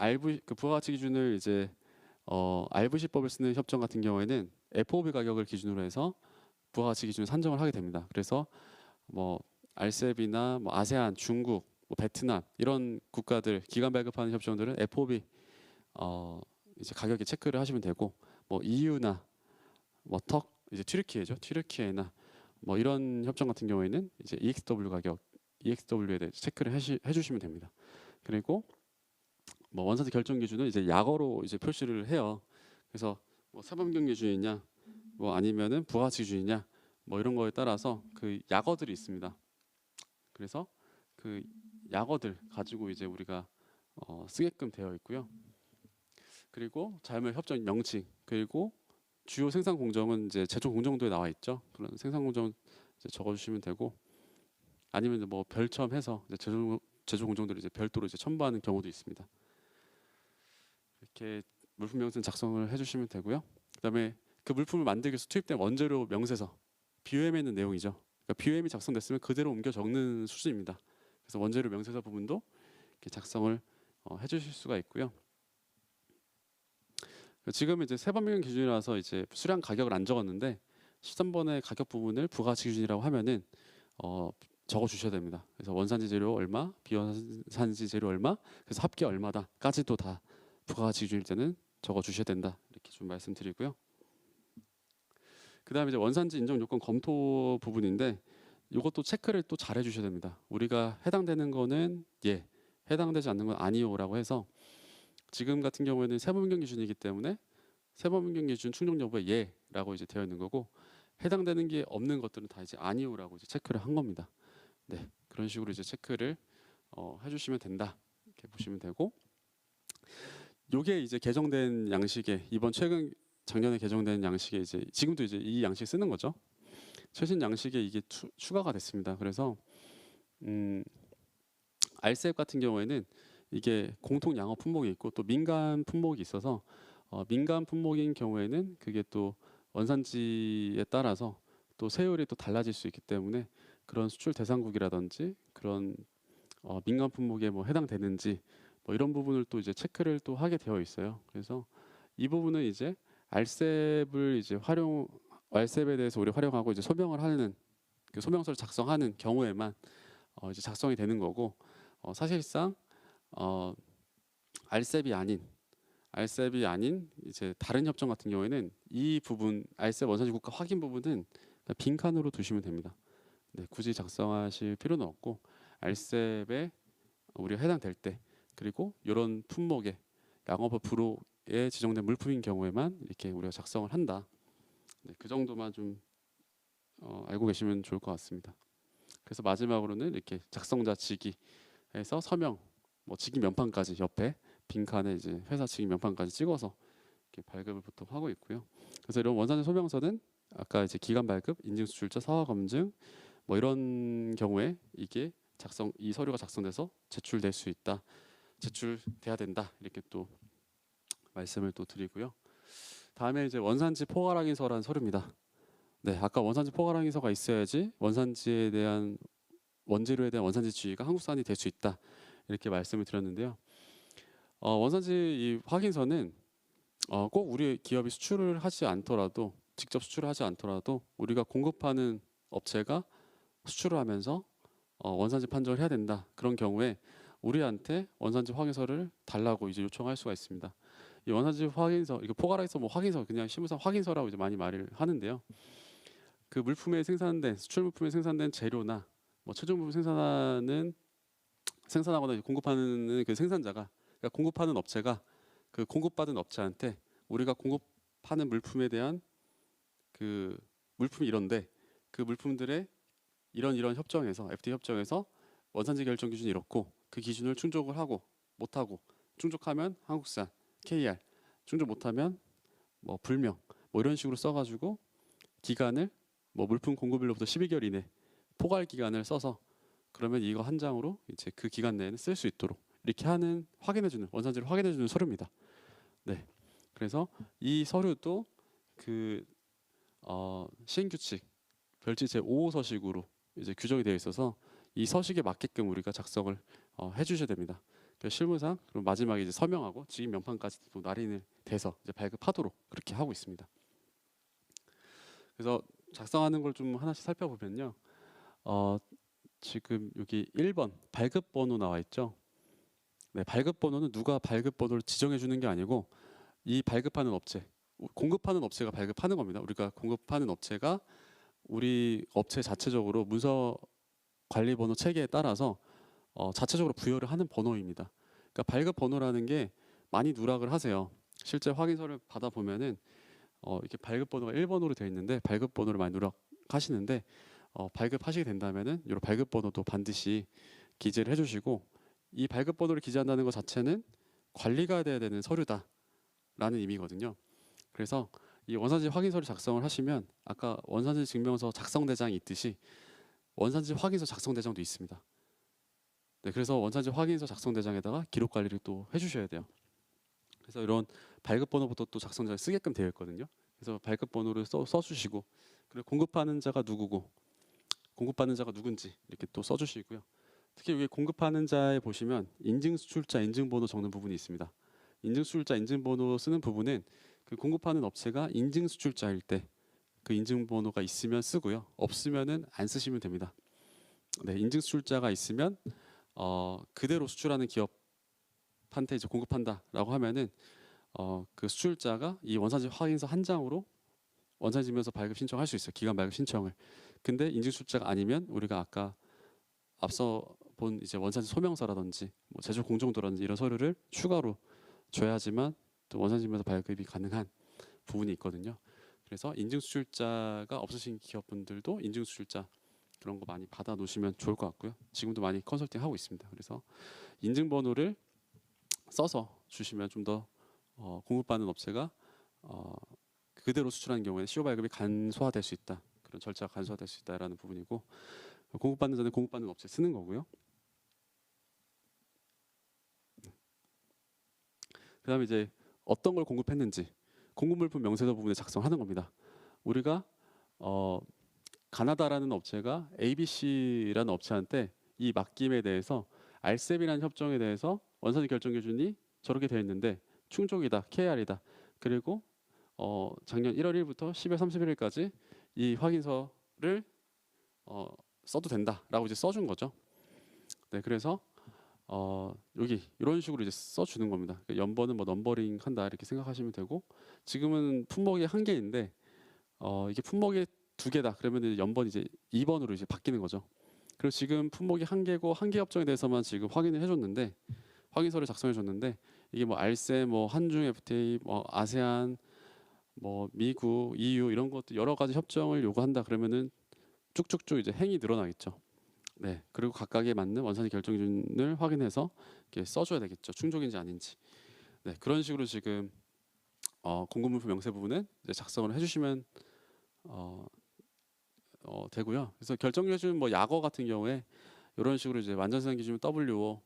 그 부가가치 기준을 이제 RVC법을 쓰는 협정 같은 경우에는 FOB 가격을 기준으로 해서 부가가치 기준을 산정을 하게 됩니다. 그래서 뭐 RCEP이나 뭐 아세안, 중국, 뭐 베트남 이런 국가들 기간 발급하는 협정들은 FOB 이제 가격에 체크를 하시면 되고 뭐 EU나 뭐 이제 튀르키예나 뭐 이런 협정 같은 경우에는 이제 EXW 가격, EXW에 대해 체크를 해주시면 됩니다. 그리고 뭐 원산지 결정 기준은 이제 약어로 이제 표시를 해요. 그래서 뭐 사범경 기준이냐, 뭐 아니면은 부가가치 기준이냐, 뭐 이런 거에 따라서 그 약어들이 있습니다. 그래서 그 약어들 가지고 이제 우리가 쓰게끔 되어 있고요. 그리고 자유무역 협정 명칭 그리고 주요 생산 공정은 이제 제조 공정도에 나와 있죠. 그런 생산 공정 이제 적어주시면 되고 아니면 뭐 별첨해서 이제 제조 공정들을 이제 별도로 이제 첨부하는 경우도 있습니다. 이렇게 물품 명세는 작성을 해주시면 되고요. 그다음에 그 물품을 만들기 위해서 투입된 원재료 명세서 BOM에 있는 내용이죠. 그러니까 BOM이 작성됐으면 그대로 옮겨 적는 수준입니다. 그래서 원재료 명세서 부분도 이렇게 작성을 해주실 수가 있고요. 지금 이제 세번명 기준이라서 이제 수량 가격을 안 적었는데 13번의 가격 부분을 부가가치 기준이라고 하면은 적어 주셔야 됩니다. 그래서 원산지 재료 얼마, 비원산지 재료 얼마, 그래서 합계 얼마다까지도 다 부가가치 기준일 때는 적어 주셔야 된다. 이렇게 좀 말씀드리고요. 그다음에 이제 원산지 인정 요건 검토 부분인데 이것도 체크를 또 잘 해주셔야 됩니다. 우리가 해당되는 거는 예, 해당되지 않는 건 아니요라고 해서 지금 같은 경우에는 세법인경 기준이기 때문에 세법인경 기준 충족 여부에 예라고 이제 되어 있는 거고 해당되는 게 없는 것들은 다 이제 아니요라고 이제 체크를 한 겁니다. 네, 그런 식으로 이제 체크를 해주시면 된다 이렇게 보시면 되고 요게 이제 개정된 양식에 이번 최근 작년에 개정된 양식에 이제 지금도 이제 이 양식 쓰는 거죠. 최신 양식에 이게 추가가 됐습니다. 그래서 RCEP 같은 경우에는 이게 공통 양어 품목이 있고 또 민간 품목이 있어서 민간 품목인 경우에는 그게 또 원산지에 따라서 또 세율이 또 달라질 수 있기 때문에 그런 수출 대상국이라든지 그런 민간 품목에 뭐 해당되는지 뭐 이런 부분을 또 이제 체크를 또 하게 되어 있어요. 그래서 이 부분은 이제 RCEP을 이제 RCEP에 대해서 우리 활용하고 이제 소명을 하는 그 소명서를 작성하는 경우에만 이제 작성이 되는 거고 사실상 RCEP이 아닌 이제 다른 협정 같은 경우에는 이 부분 RCEP 원산지 국가 확인 부분은 빈칸으로 두시면 됩니다. 네, 굳이 작성하실 필요는 없고 RCEP에 우리가 해당될 때 그리고 이런 품목의 양어법 불호에 지정된 물품인 경우에만 이렇게 우리가 작성을 한다. 네, 그 정도만 좀 알고 계시면 좋을 것 같습니다. 그래서 마지막으로는 이렇게 작성자 직위에서 서명, 뭐 직위 명판까지 옆에 빈칸에 이제 회사 직위 명판까지 찍어서 이렇게 발급을 보통 하고 있고요. 그래서 이런 원산지 소명서는 아까 이제 기간 발급, 인증 수출자, 사화 검증 뭐 이런 경우에 이게 이 서류가 작성돼서 제출될 수 있다, 제출돼야 된다 이렇게 또 말씀을 또 드리고요. 다음에 이제 원산지 포괄확인서라는 서류입니다. 네, 아까 원산지 포괄확인서가 있어야지 원산지에 대한 원재료에 대한 원산지 지위가 한국산이 될 수 있다 이렇게 말씀을 드렸는데요. 원산지 이 확인서는 꼭 우리 기업이 수출을 하지 않더라도 직접 수출을 하지 않더라도 우리가 공급하는 업체가 수출을 하면서 원산지 판정을 해야 된다. 그런 경우에 우리한테 원산지 확인서를 달라고 이제 요청할 수가 있습니다. 이 원산지 확인서, 이거 포괄해서 뭐 확인서 그냥 실무상 확인서라고 이제 많이 말을 하는데요. 그 물품에 생산된 수출 물품에 생산된 재료나 뭐 최종 부품 생산하거나 공급하는 그 생산자가, 그러니까 공급하는 업체가 그 공급받은 업체한테 우리가 공급하는 물품에 대한 그 물품이 이런데 그 물품들의 이런 협정에서 FTA 협정에서 원산지 결정 기준이 이렇고 그 기준을 충족을 하고 못하고, 충족하면 한국산 KR, 충족 못하면 뭐 불명 뭐 이런 식으로 써가지고 기간을 뭐 물품 공급일로부터 12개월 이내 포괄 기간을 써서 그러면 이거 한 장으로 이제 그 기간 내에는 쓸 수 있도록 이렇게 하는 확인해주는 원산지를 확인해주는 서류입니다. 네, 그래서 이 서류도 그 시행규칙 별지 제5호 서식으로 이제 규정이 되어 있어서 이 서식에 맞게끔 우리가 작성을 해주셔야 됩니다. 그래서 실무상 그럼 마지막에 이제 서명하고 직인 명판까지 또 날인을 돼서 이제 발급하도록 그렇게 하고 있습니다. 그래서 작성하는 걸 좀 하나씩 살펴보면요. 지금 여기 1번 발급 번호 나와 있죠. 네, 발급 번호는 누가 발급 번호를 지정해 주는 게 아니고 이 발급하는 업체, 공급하는 업체가 발급하는 겁니다. 우리가 공급하는 업체가 우리 업체 자체적으로 문서 관리 번호 체계에 따라서 자체적으로 부여를 하는 번호입니다. 그러니까 발급 번호라는 게 많이 누락을 하세요. 실제 확인서를 받아 보면은 이렇게 발급 번호가 1번으로 되어 있는데 발급 번호를 많이 누락하시는데 발급하시게 된다면은 이 발급 번호도 반드시 기재를 해주시고, 이 발급 번호를 기재한다는 것 자체는 관리가 돼야 되는 서류다라는 의미거든요. 그래서 이 원산지 확인서를 작성을 하시면 아까 원산지 증명서 작성 대장이 있듯이 원산지 확인서 작성 대장도 있습니다. 네, 그래서 원산지 확인서 작성 대장에다가 기록 관리를 또 해주셔야 돼요. 그래서 이런 발급 번호부터 또 작성 대장에 쓰게끔 되어 있거든요. 그래서 발급 번호를 써주시고, 그리고 공급하는 자가 누구고 공급받는 자가 누군지 이렇게 또 써주시고요. 특히 여기 공급하는 자에 보시면 인증수출자 인증번호 적는 부분이 있습니다. 인증수출자 인증번호 쓰는 부분은 그 공급하는 업체가 인증수출자일 때 그 인증번호가 있으면 쓰고요. 없으면은 안 쓰시면 됩니다. 네, 인증수출자가 있으면 그대로 수출하는 기업한테 이제 공급한다라고 하면은 그 수출자가 이 원산지 확인서 한 장으로 원산지 증명서 발급 신청할 수 있어요. 기간 발급 신청을. 근데 인증수출자가 아니면 우리가 아까 앞서 본 이제 원산지 소명서라든지 뭐 제조 공정도라든지 이런 서류를 추가로 줘야지만 또 원산지 증명서 발급이 가능한 부분이 있거든요. 그래서 인증수출자가 없으신 기업분들도 인증수출자 그런 거 많이 받아 놓으시면 좋을 것 같고요. 지금도 많이 컨설팅 하고 있습니다. 그래서 인증번호를 써서 주시면 좀 더 공급받는 업체가 그대로 수출하는 경우에 CO 발급이 간소화될 수 있다. 그런 절차가 간소화될 수 있다라는 부분이고, 공급받는 자는 공급받는 업체 쓰는 거고요. 그다음에 이제 어떤 걸 공급했는지 공급물품 명세서 부분에 작성하는 겁니다. 우리가 가나다라는 업체가 ABC라는 업체한테 이 맡김에 대해서 RCEP이라는 협정에 대해서 원산지 결정 기준이 저렇게 되어 있는데 충족이다, KR이다. 그리고 작년 1월 1일부터 10월 31일까지 이 확인서를 써도 된다라고 이제 써준 거죠. 네, 그래서 여기 이런 식으로 이제 써주는 겁니다. 연번은 뭐 넘버링 한다 이렇게 생각하시면 되고, 지금은 품목이 한 개인데 이게 품목이 두 개다 그러면 이제 연번이 이제 2번으로 이제 바뀌는 거죠. 그리고 지금 품목이 한 개고 한 개 협정에 대해서만 지금 확인을 해줬는데 확인서를 작성해줬는데 이게 뭐 알세, 뭐 한중 FTA, 뭐 아세안, 뭐 미국, EU 이런 것도 여러 가지 협정을 요구한다 그러면은 쭉쭉쭉 이제 행이 늘어나겠죠. 네, 그리고 각각에 맞는 원산지 결정 기준을 확인해서 이렇게 써줘야 되겠죠. 충족인지 아닌지. 네, 그런 식으로 지금 공급물품 명세 부분은 이제 작성을 해주시면 어, 되고요. 그래서 결정 기준 뭐 약어 같은 경우에 이런 식으로 이제 완전 생산 기준은 WO,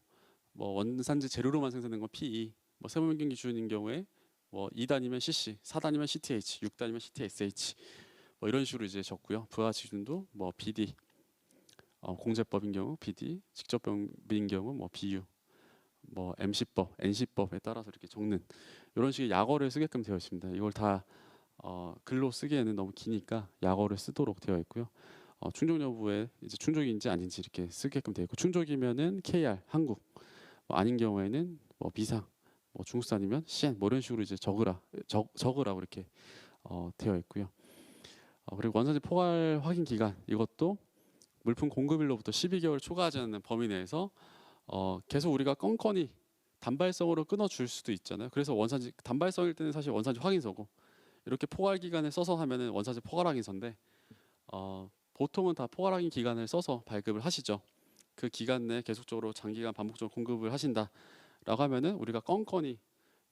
뭐 원산지 재료로만 생산된 건 PE, 뭐 세부변경 기준인 경우에 뭐 2단이면 CC, 4단이면 CTH, 6단이면 CTSH 뭐 이런 식으로 이제 적고요. 부가가치 기준도 뭐 BD, 공제법인 경우 BD, 직접법인 경우 뭐 BU, 뭐 MC법, NC법에 따라서 이렇게 적는 이런 식의 약어를 쓰게끔 되어 있습니다. 이걸 다 글로 쓰기에는 너무 기니까 약어를 쓰도록 되어 있고요. 충족 여부에 이제 충족인지 아닌지 이렇게 쓰게끔 되어 있고 충족이면은 KR 한국, 뭐 아닌 경우에는 뭐 미상, 뭐 중국산이면 CN 뭐 이런 식으로 이제 적으라고 이렇게 되어 있고요. 그리고 원산지 포괄 확인 기간 이것도 물품 공급일로부터 12개월 초과하지 않는 범위 내에서 계속 우리가 껌껌이 단발성으로 끊어줄 수도 있잖아요. 그래서 원산지 단발성일 때는 사실 원산지 확인서고 이렇게 포괄 기간을 써서 하면은 원산지 포괄 확인서인데 보통은 다 포괄 확인 기간을 써서 발급을 하시죠. 그 기간 내에 계속적으로 장기간 반복적으로 공급을 하신다라고 하면은 우리가 껌껌이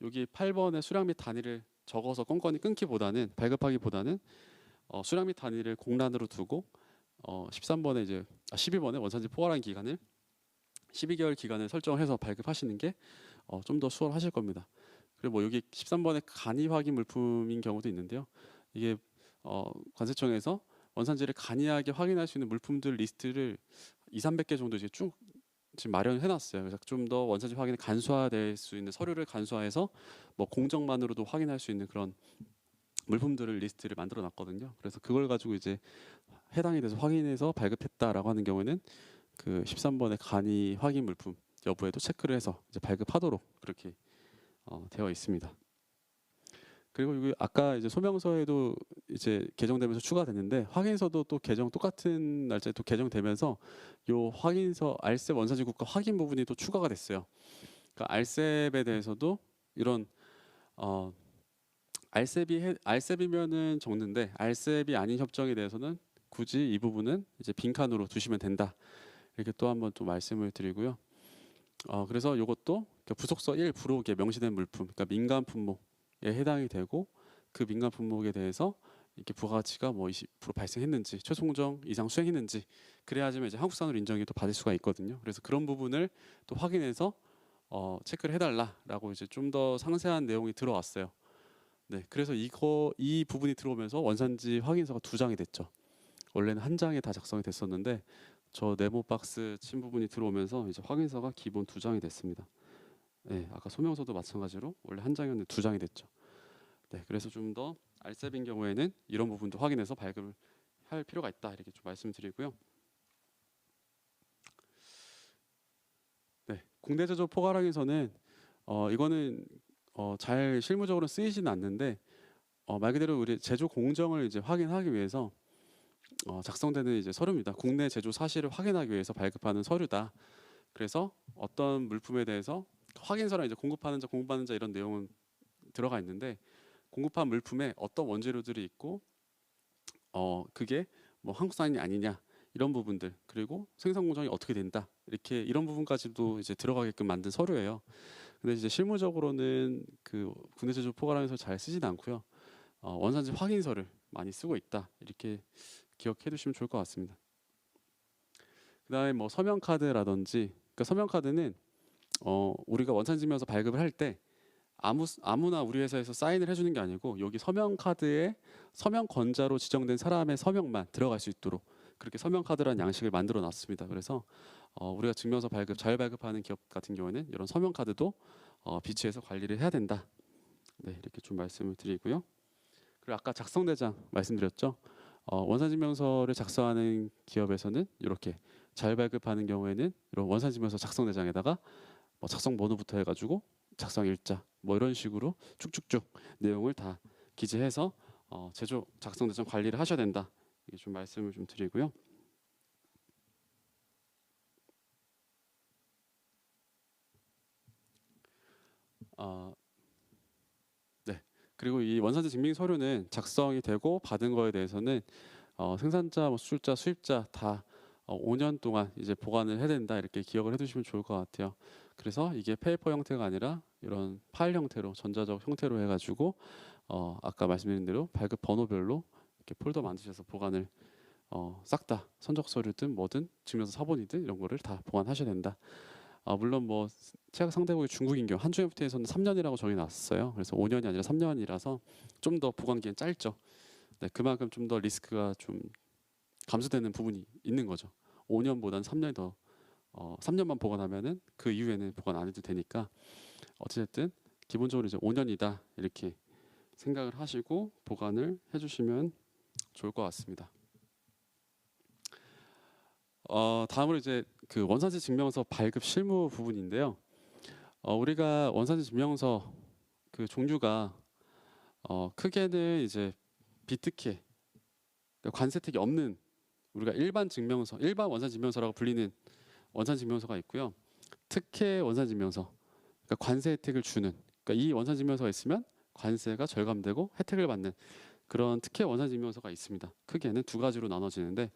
여기 8번의 수량 및 단위를 적어서 껌껌이 끊기보다는 발급하기보다는 수량 및 단위를 공란으로 두고 13번에 이제 12번에 원산지 포괄 확인 기간을 12개월 기간을 설정해서 발급하시는 게 좀 더 수월하실 겁니다. 그리고 뭐 여기 13번에 간이 확인 물품인 경우도 있는데요. 이게 관세청에서 원산지를 간이하게 확인할 수 있는 물품들 리스트를 2,300개 정도 이제 쭉 지금 마련해 놨어요. 그래서 좀 더 원산지 확인이 간소화될 수 있는 서류를 간소화해서 뭐 공정만으로도 확인할 수 있는 그런 물품들을 리스트를 만들어 놨거든요. 그래서 그걸 가지고 이제 해당이 돼서 확인해서 발급했다라고 하는 경우에는 그 13번의 간이 확인 물품 여부에도 체크를 해서 이제 발급하도록 그렇게 되어 있습니다. 그리고 여기 아까 이제 소명서에도 이제 개정되면서 추가됐는데 확인서도 또 똑같은 날짜에 또 개정되면서 요 확인서 알셉 원산지 국가 확인 부분이 또 추가가 됐어요. 그러니까 알셉에 대해서도 이런 알셉이면은 적는데 알셉이 아닌 협정에 대해서는 굳이 이 부분은 이제 빈칸으로 두시면 된다. 이렇게 또 한번 또 말씀을 드리고요. 그래서 이것도 부속서 1 부록에 명시된 물품, 그러니까 민간 품목에 해당이 되고 그 민간 품목에 대해서 이렇게 부가가치가 뭐 20% 발생했는지, 최소공정 이상 수행했는지 그래야지만 이제 한국산으로 인정이 또 받을 수가 있거든요. 그래서 그런 부분을 또 확인해서 체크를 해달라라고 이제 좀 더 상세한 내용이 들어왔어요. 네, 그래서 이 부분이 들어오면서 원산지 확인서가 2장이 됐죠. 원래는 한 장에 다 작성이 됐었는데 저 네모 박스 친 부분이 들어오면서 이제 확인서가 기본 2장이 됐습니다. 네, 아까 소명서도 마찬가지로 원래 한 장이었는데 2장이 됐죠. 네, 그래서 좀 더 알셉인 경우에는 이런 부분도 확인해서 발급을 할 필요가 있다 이렇게 좀 말씀드리고요. 네, 국내 제조 포괄항에서는 이거는 잘 실무적으로 쓰이지는 않는데 말 그대로 우리 제조 공정을 이제 확인하기 위해서 작성되는 이제 서류입니다. 국내 제조 사실을 확인하기 위해서 발급하는 서류다. 그래서 어떤 물품에 대해서 확인서랑 이제 공급하는 자, 공급받는 자 이런 내용은 들어가 있는데 공급한 물품에 어떤 원재료들이 있고 그게 뭐 한국산이 아니냐 이런 부분들 그리고 생산 공정이 어떻게 된다 이렇게 이런 부분까지도 이제 들어가게끔 만든 서류예요. 근데 이제 실무적으로는 그 국내 제조 포괄항에서 잘 쓰진 않고요. 원산지 확인서를 많이 쓰고 있다 이렇게 기억해 두시면 좋을 것 같습니다. 그다음에 뭐 서명 카드라든지 그러니까 서명 카드는 우리가 원산지면서 발급을 할 때 아무나 우리 회사에서 사인을 해주는 게 아니고 여기 서명 카드에 서명 권자로 지정된 사람의 서명만 들어갈 수 있도록 그렇게 서명 카드라는 양식을 만들어 놨습니다. 그래서 우리가 증명서 발급 잘 발급하는 기업 같은 경우에는 이런 서명 카드도 비치해서 관리를 해야 된다. 네, 이렇게 좀 말씀을 드리고요. 그리고 아까 작성 대장 말씀드렸죠. 원산증명서를 작성하는 기업에서는 이렇게 잘 발급하는 경우에는 이런 원산증명서 작성 대장에다가 뭐 작성 번호부터 해가지고 작성 일자 뭐 이런 식으로 쭉쭉쭉 내용을 다 기재해서 제조 작성 대장 관리를 하셔야 된다. 이게 좀 말씀을 좀 드리고요. 네. 그리고 이 원산지 증빙 서류는 작성이 되고 받은 거에 대해서는 생산자, 뭐 수출자, 수입자 다 5년 동안 이제 보관을 해야 된다 이렇게 기억을 해두시면 좋을 것 같아요. 그래서 이게 페이퍼 형태가 아니라 이런 파일 형태로 전자적 형태로 해가지고 아까 말씀드린 대로 발급 번호별로 이렇게 폴더 만드셔서 보관을 싹 다 선적 서류든 뭐든 증명서 사본이든 이런 거를 다 보관하셔야 된다. 물론 뭐 최악 상대국이 중국인 경우 한중 FTA에서는 3년이라고 정해 놨어요. 그래서 5년이 아니라 3년이라서 좀 더 보관 기간 짧죠. 네, 그만큼 좀 더 리스크가 좀 감소되는 부분이 있는 거죠. 5년보다는 3년이 더 3년만 보관하면은 그 이후에는 보관 안 해도 되니까 어쨌든 기본적으로 이제 5년이다 이렇게 생각을 하시고 보관을 해주시면 좋을 것 같습니다. 다음으로 이제 그 원산지 증명서 발급 실무 부분인데요. 우리가 원산지 증명서 그 종류가 크게는 이제 비특혜, 그러니까 관세 혜택이 없는 우리가 일반 증명서, 일반 원산지 증명서라고 불리는 원산지 증명서가 있고요. 특혜 원산지 증명서, 그러니까 관세 혜택을 주는, 그러니까 이 원산지 증명서가 있으면 관세가 절감되고 혜택을 받는 그런 특혜 원산지 증명서가 있습니다. 크게는 두 가지로 나눠지는데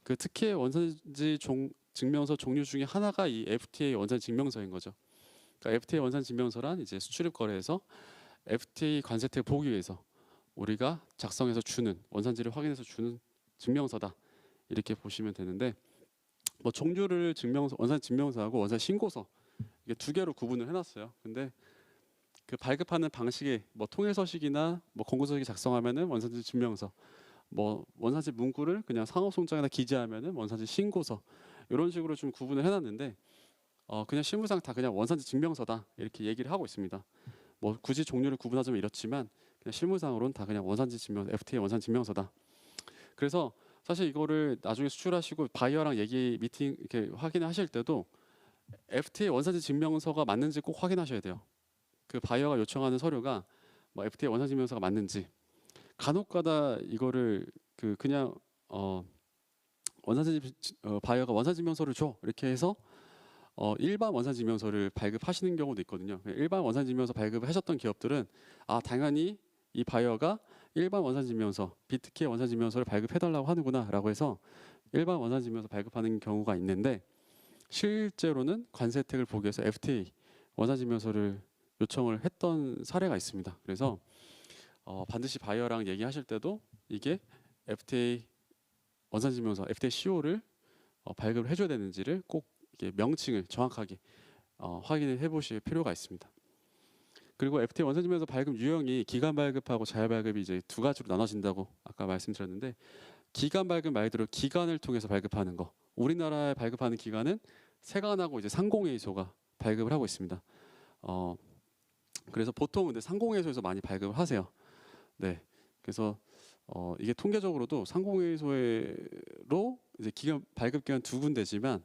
그 특혜 원산지 증명서 종류 중에 하나가 이 FTA 원산지 증명서인 거죠. 그러니까 FTA 원산지 증명서란 이제 수출입 거래에서 FTA 관세 혜택을 보기 위해서 우리가 작성해서 주는 원산지를 확인해서 주는 증명서다 이렇게 보시면 되는데 뭐 종류를 증명서 원산지 증명서하고 원산지 신고서 이게 두 개로 구분을 해놨어요. 근데 그 발급하는 방식이 뭐 통일서식이나 뭐 공고서식이 작성하면은 원산지 증명서, 뭐 원산지 문구를 그냥 상업송장에다 기재하면은 원산지 신고서 이런 식으로 좀 구분을 해놨는데 그냥 실무상 다 그냥 원산지 증명서다 이렇게 얘기를 하고 있습니다. 뭐 굳이 종류를 구분하자면 이렇지만 그냥 실무상으로는 다 그냥 원산지 증명 FTA 원산지 증명서다. 그래서 사실 이거를 나중에 수출하시고 바이어랑 얘기 미팅 이렇게 확인하실 때도 FTA 원산지 증명서가 맞는지 꼭 확인하셔야 돼요. 그 바이어가 요청하는 서류가 뭐 FTA 원산지 증명서가 맞는지 간혹가다 이거를 그냥 원산지 바이어가 원산지 증명서를 줘 이렇게 해서 일반 원산지 증명서를 발급하시는 경우도 있거든요. 일반 원산지 증명서 발급을 하셨던 기업들은 당연히 이 바이어가 일반 원산지 증명서, 비특혜 원산지 증명서를 발급해달라고 하는구나라고 해서 일반 원산지 증명서 발급하는 경우가 있는데 실제로는 관세 혜택을 보기 위해서 FTA 원산지 증명서를 요청을 했던 사례가 있습니다. 그래서 반드시 바이어랑 얘기하실 때도 이게 FTA 원산지 증명서, FTA CO를 발급을 해줘야 되는지를 꼭 이게 명칭을 정확하게 확인을 해보실 필요가 있습니다. 그리고 FTA 원산지 증명서 발급 유형이 기간 발급하고 자율 발급이 이제 두 가지로 나눠진다고 아까 말씀드렸는데 기간 발급 말 그대로 기간을 통해서 발급하는 거. 우리나라에 발급하는 기간은 세관하고 이제 상공회의소가 발급을 하고 있습니다. 그래서 보통 근데 상공회의소에서 많이 발급을 하세요. 네, 그래서 이게 통계적으로도 상공회의소로 이제 기간 발급 기간 두 군데지만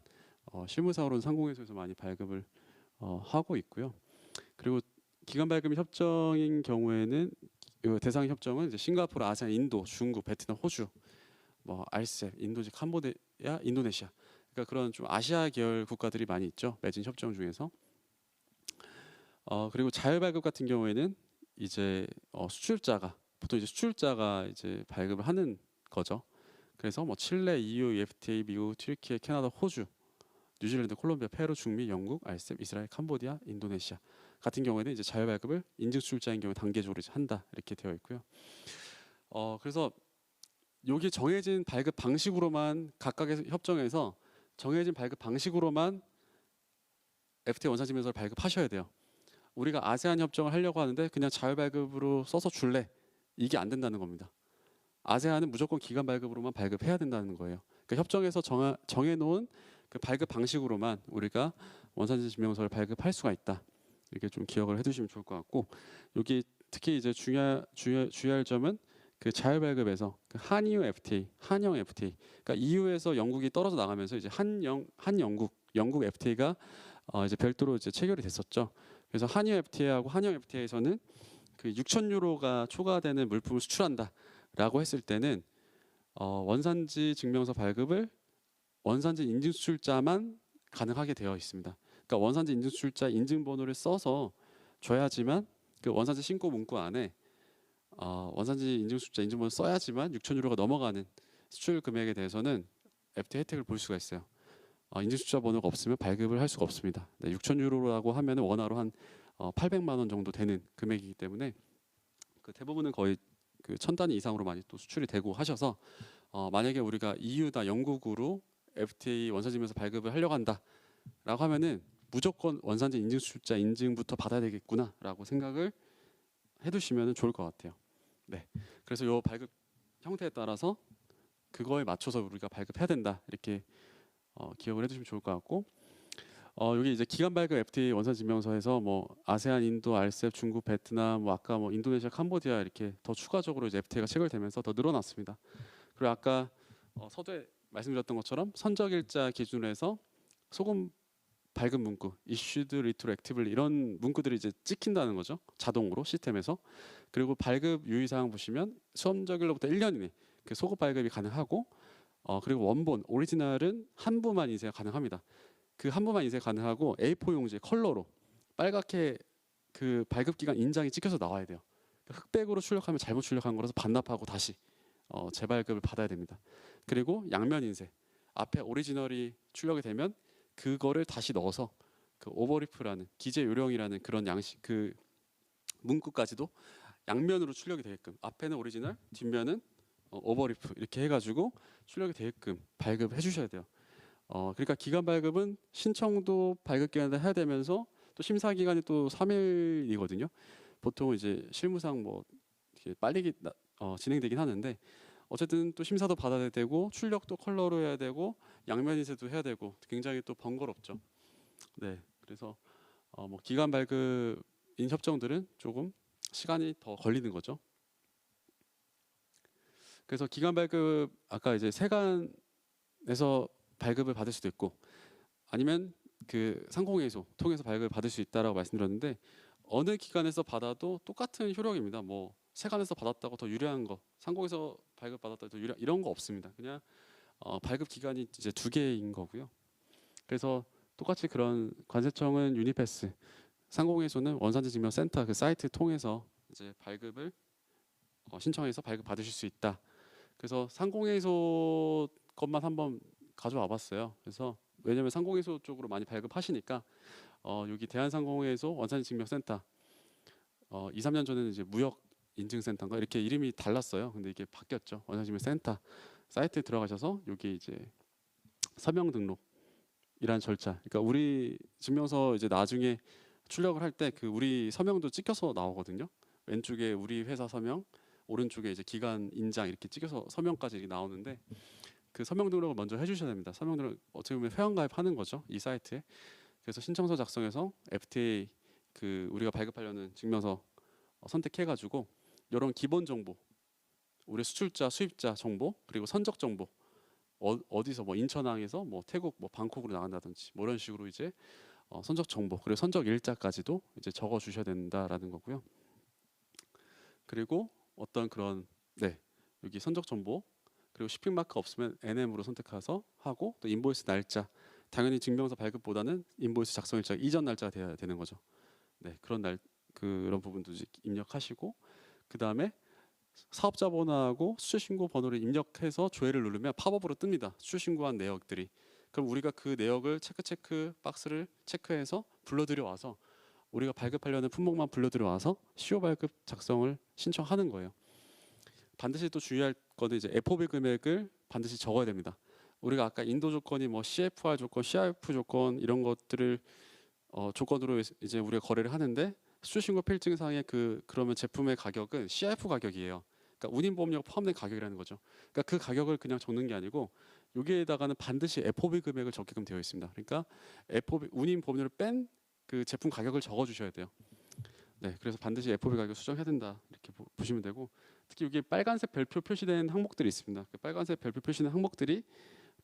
실무상으로는 상공회의소에서 많이 발급을 하고 있고요. 그리고 기간 발급 협정인 경우에는 이 대상 협정은 이제 싱가포르, 아세안, 인도, 중국, 베트남, 호주, 뭐 알셉, 인도네시아, 캄보디아, 인도네시아. 그러니까 그런 좀 아시아 계열 국가들이 많이 있죠. 맺은 협정 중에서. 그리고 자율 발급 같은 경우에는 이제 수출자가 보통 이제 수출자가 이제 발급을 하는 거죠. 그래서 뭐 칠레, EU, FTA, 미국, 튀르키예, 캐나다, 호주, 뉴질랜드, 콜롬비아, 페루, 중미, 영국, 알셉, 이스라엘, 캄보디아, 인도네시아 같은 경우에는 이제 자율 발급을 인증 수출자인 경우 단계적으로 이제 한다 이렇게 되어 있고요. 그래서 여기 정해진 발급 방식으로만 각각의 협정에서 정해진 발급 방식으로만 FTA 원산지 증명서를 발급하셔야 돼요. 우리가 아세안 협정을 하려고 하는데 그냥 자율 발급으로 써서 줄래? 이게 안 된다는 겁니다. 아세안은 무조건 기간 발급으로만 발급해야 된다는 거예요. 그러니까 협정에서 정해놓은 그 발급 방식으로만 우리가 원산지 증명서를 발급할 수가 있다. 이렇게 좀 기억을 해두시면 좋을 것 같고 여기 특히 이제 주의할 점은 그 자율 발급에서 그 한EU FTA, 한영 FTA, 그러니까 EU에서 영국이 떨어져 나가면서 이제 영국 FTA가 이제 별도로 이제 체결이 됐었죠. 그래서 한EU FTA하고 한영 FTA에서는 그 6천 유로가 초과되는 물품을 수출한다라고 했을 때는 원산지 증명서 발급을 원산지 인증 수출자만 가능하게 되어 있습니다. 그러니까 원산지 인증 수출자 인증번호를 써서 줘야지만 그 원산지 신고 문구 안에 원산지 인증 수출자 인증번호 써야지만 6천 유로가 넘어가는 수출 금액에 대해서는 FTA 혜택을 볼 수가 있어요. 인증수자 번호가 없으면 발급을 할 수가 없습니다. 네, 6천 유로라고 하면 원화로 한 800만 원 정도 되는 금액이기 때문에 그 대부분은 거의 그 1,000단위 이상으로 많이 또 수출이 되고 하셔서 만약에 우리가 EU나 영국으로 FTA 원산지면서 발급을 하려고 한다라고 하면은 무조건 원산지 인증수자 인증부터 받아야 되겠구나라고 생각을 해두시면 좋을 것 같아요. 네, 그래서 요 발급 형태에 따라서 그거에 맞춰서 우리가 발급해야 된다 이렇게 기억을 해두시면 좋을 것 같고 여기 이제 기간 발급 FTA 원산 증명서에서 뭐 아세안, 인도, 알셉, 중국, 베트남, 뭐 아까 뭐 인도네시아, 캄보디아 이렇게 더 추가적으로 이제 FTA가 체결되면서 더 늘어났습니다. 그리고 아까 서두에 말씀드렸던 것처럼 선적일자 기준으로 해서 소금 발급 문구, issued, retroactively 이런 문구들이 이제 찍힌다는 거죠. 자동으로 시스템에서. 그리고 발급 유의사항 보시면 수험적일로부터 1년 이내 그 소급 발급이 가능하고 그리고 원본 오리지널은 한 부만 인쇄가 가능합니다. 그 한 부만 인쇄 가능하고 A4 용지 컬러로 빨갛게 그 발급 기간 인장이 찍혀서 나와야 돼요. 흑백으로 출력하면 잘못 출력한 거라서 반납하고 다시 재발급을 받아야 됩니다. 그리고 양면 인쇄 앞에 오리지널이 출력이 되면 그거를 다시 넣어서 그 오버리프라는 기재 요령이라는 그런 양식 그 문구까지도 양면으로 출력이 되게끔 앞에는 오리지널 뒷면은 오버리프 이렇게 해가지고 출력이 되게끔 발급해 주셔야 돼요. 그러니까 기간 발급은 신청도 발급 기간에 해야 되면서 또 심사 기간이 또 3일이거든요. 보통 이제 실무상 뭐 이렇게 빨리 진행되긴 하는데 어쨌든 또 심사도 받아야 되고 출력도 컬러로 해야 되고 양면 인쇄도 해야 되고 굉장히 또 번거롭죠. 네, 그래서 뭐 기간 발급인 협정들은 조금 시간이 더 걸리는 거죠. 그래서 기간 발급 아까 이제 세관에서 발급을 받을 수도 있고 아니면 그 상공회의소 통해서 발급을 받을 수 있다라고 말씀드렸는데 어느 기관에서 받아도 똑같은 효력입니다. 뭐 세관에서 받았다고 더 유리한 거, 상공에서 발급 받았다고 더 유리한 이런 거 없습니다. 그냥 발급 기간이 이제 2개인 거고요. 그래서 똑같이 그런 관세청은 유니패스, 상공회의소는 원산지 증명 센터 그 사이트 통해서 이제 발급을 신청해서 발급 받으실 수 있다. 그래서 상공회의소 것만 한번 가져와 봤어요. 그래서 왜냐면 상공회의소 쪽으로 많이 발급하시니까 여기 대한상공회의소 원산지증명센터 2, 3년 전에는 이제 무역인증센터인가 이렇게 이름이 달랐어요. 근데 이게 바뀌었죠. 원산지증명센터 사이트에 들어가셔서 여기 이제 서명 등록이란 절차. 그러니까 우리 증명서 이제 나중에 출력을 할 때 그 우리 서명도 찍혀서 나오거든요. 왼쪽에 우리 회사 서명, 오른쪽에 이제 기간 인장 이렇게 찍혀서 서명까지 이렇게 나오는데 그 서명 등록을 먼저 해주셔야 됩니다. 서명 등록 어떻게 보면 회원가입하는 거죠. 이 사이트에. 그래서 신청서 작성해서 FTA 그 우리가 발급하려는 증명서 선택해가지고 이런 기본 정보, 우리 수출자, 수입자 정보 그리고 선적 정보 어디서 뭐 인천항에서 뭐 태국 뭐 방콕으로 나간다든지 뭐 이런 식으로 이제 선적 정보 그리고 선적 일자까지도 이제 적어 주셔야 된다라는 거고요. 그리고 어떤 그런 네 여기 선적 정보 그리고 쇼핑 마크 없으면 NM으로 선택해서 하고 또 인보이스 날짜 당연히 증명서 발급보다는 인보이스 작성 일자 이전 날짜가 돼야 되는 거죠. 네 그런 그런 부분도 입력하시고 그 다음에 사업자 번호하고 수출 신고 번호를 입력해서 조회를 누르면 팝업으로 뜹니다. 수출 신고한 내역들이. 그럼 우리가 그 내역을 체크 박스를 체크해서 불러들여 와서 우리가 발급하려는 품목만 불러들여 와서 시효 발급 작성을 신청하는 거예요. 반드시 또 주의할 거는 이제 FOB 금액을 반드시 적어야 됩니다. 우리가 아까 인도 조건이 뭐 CFR 조건, CIF 조건 이런 것들을 조건으로 이제 우리가 거래를 하는데 수신고 필증상의 그러면 제품의 가격은 CIF 가격이에요. 그러니까 운임보험료가 포함된 가격이라는 거죠. 그러니까 그 가격을 그냥 적는 게 아니고 여기에다가는 반드시 FOB 금액을 적게끔 되어 있습니다. 그러니까 FOB 운임보험료를 뺀 그 제품 가격을 적어 주셔야 돼요. 네, 그래서 반드시 FOB 가격 수정해야 된다 이렇게 보시면 되고 특히 여기 빨간색 별표 표시된 항목들이 있습니다. 그 빨간색 별표 표시된 항목들이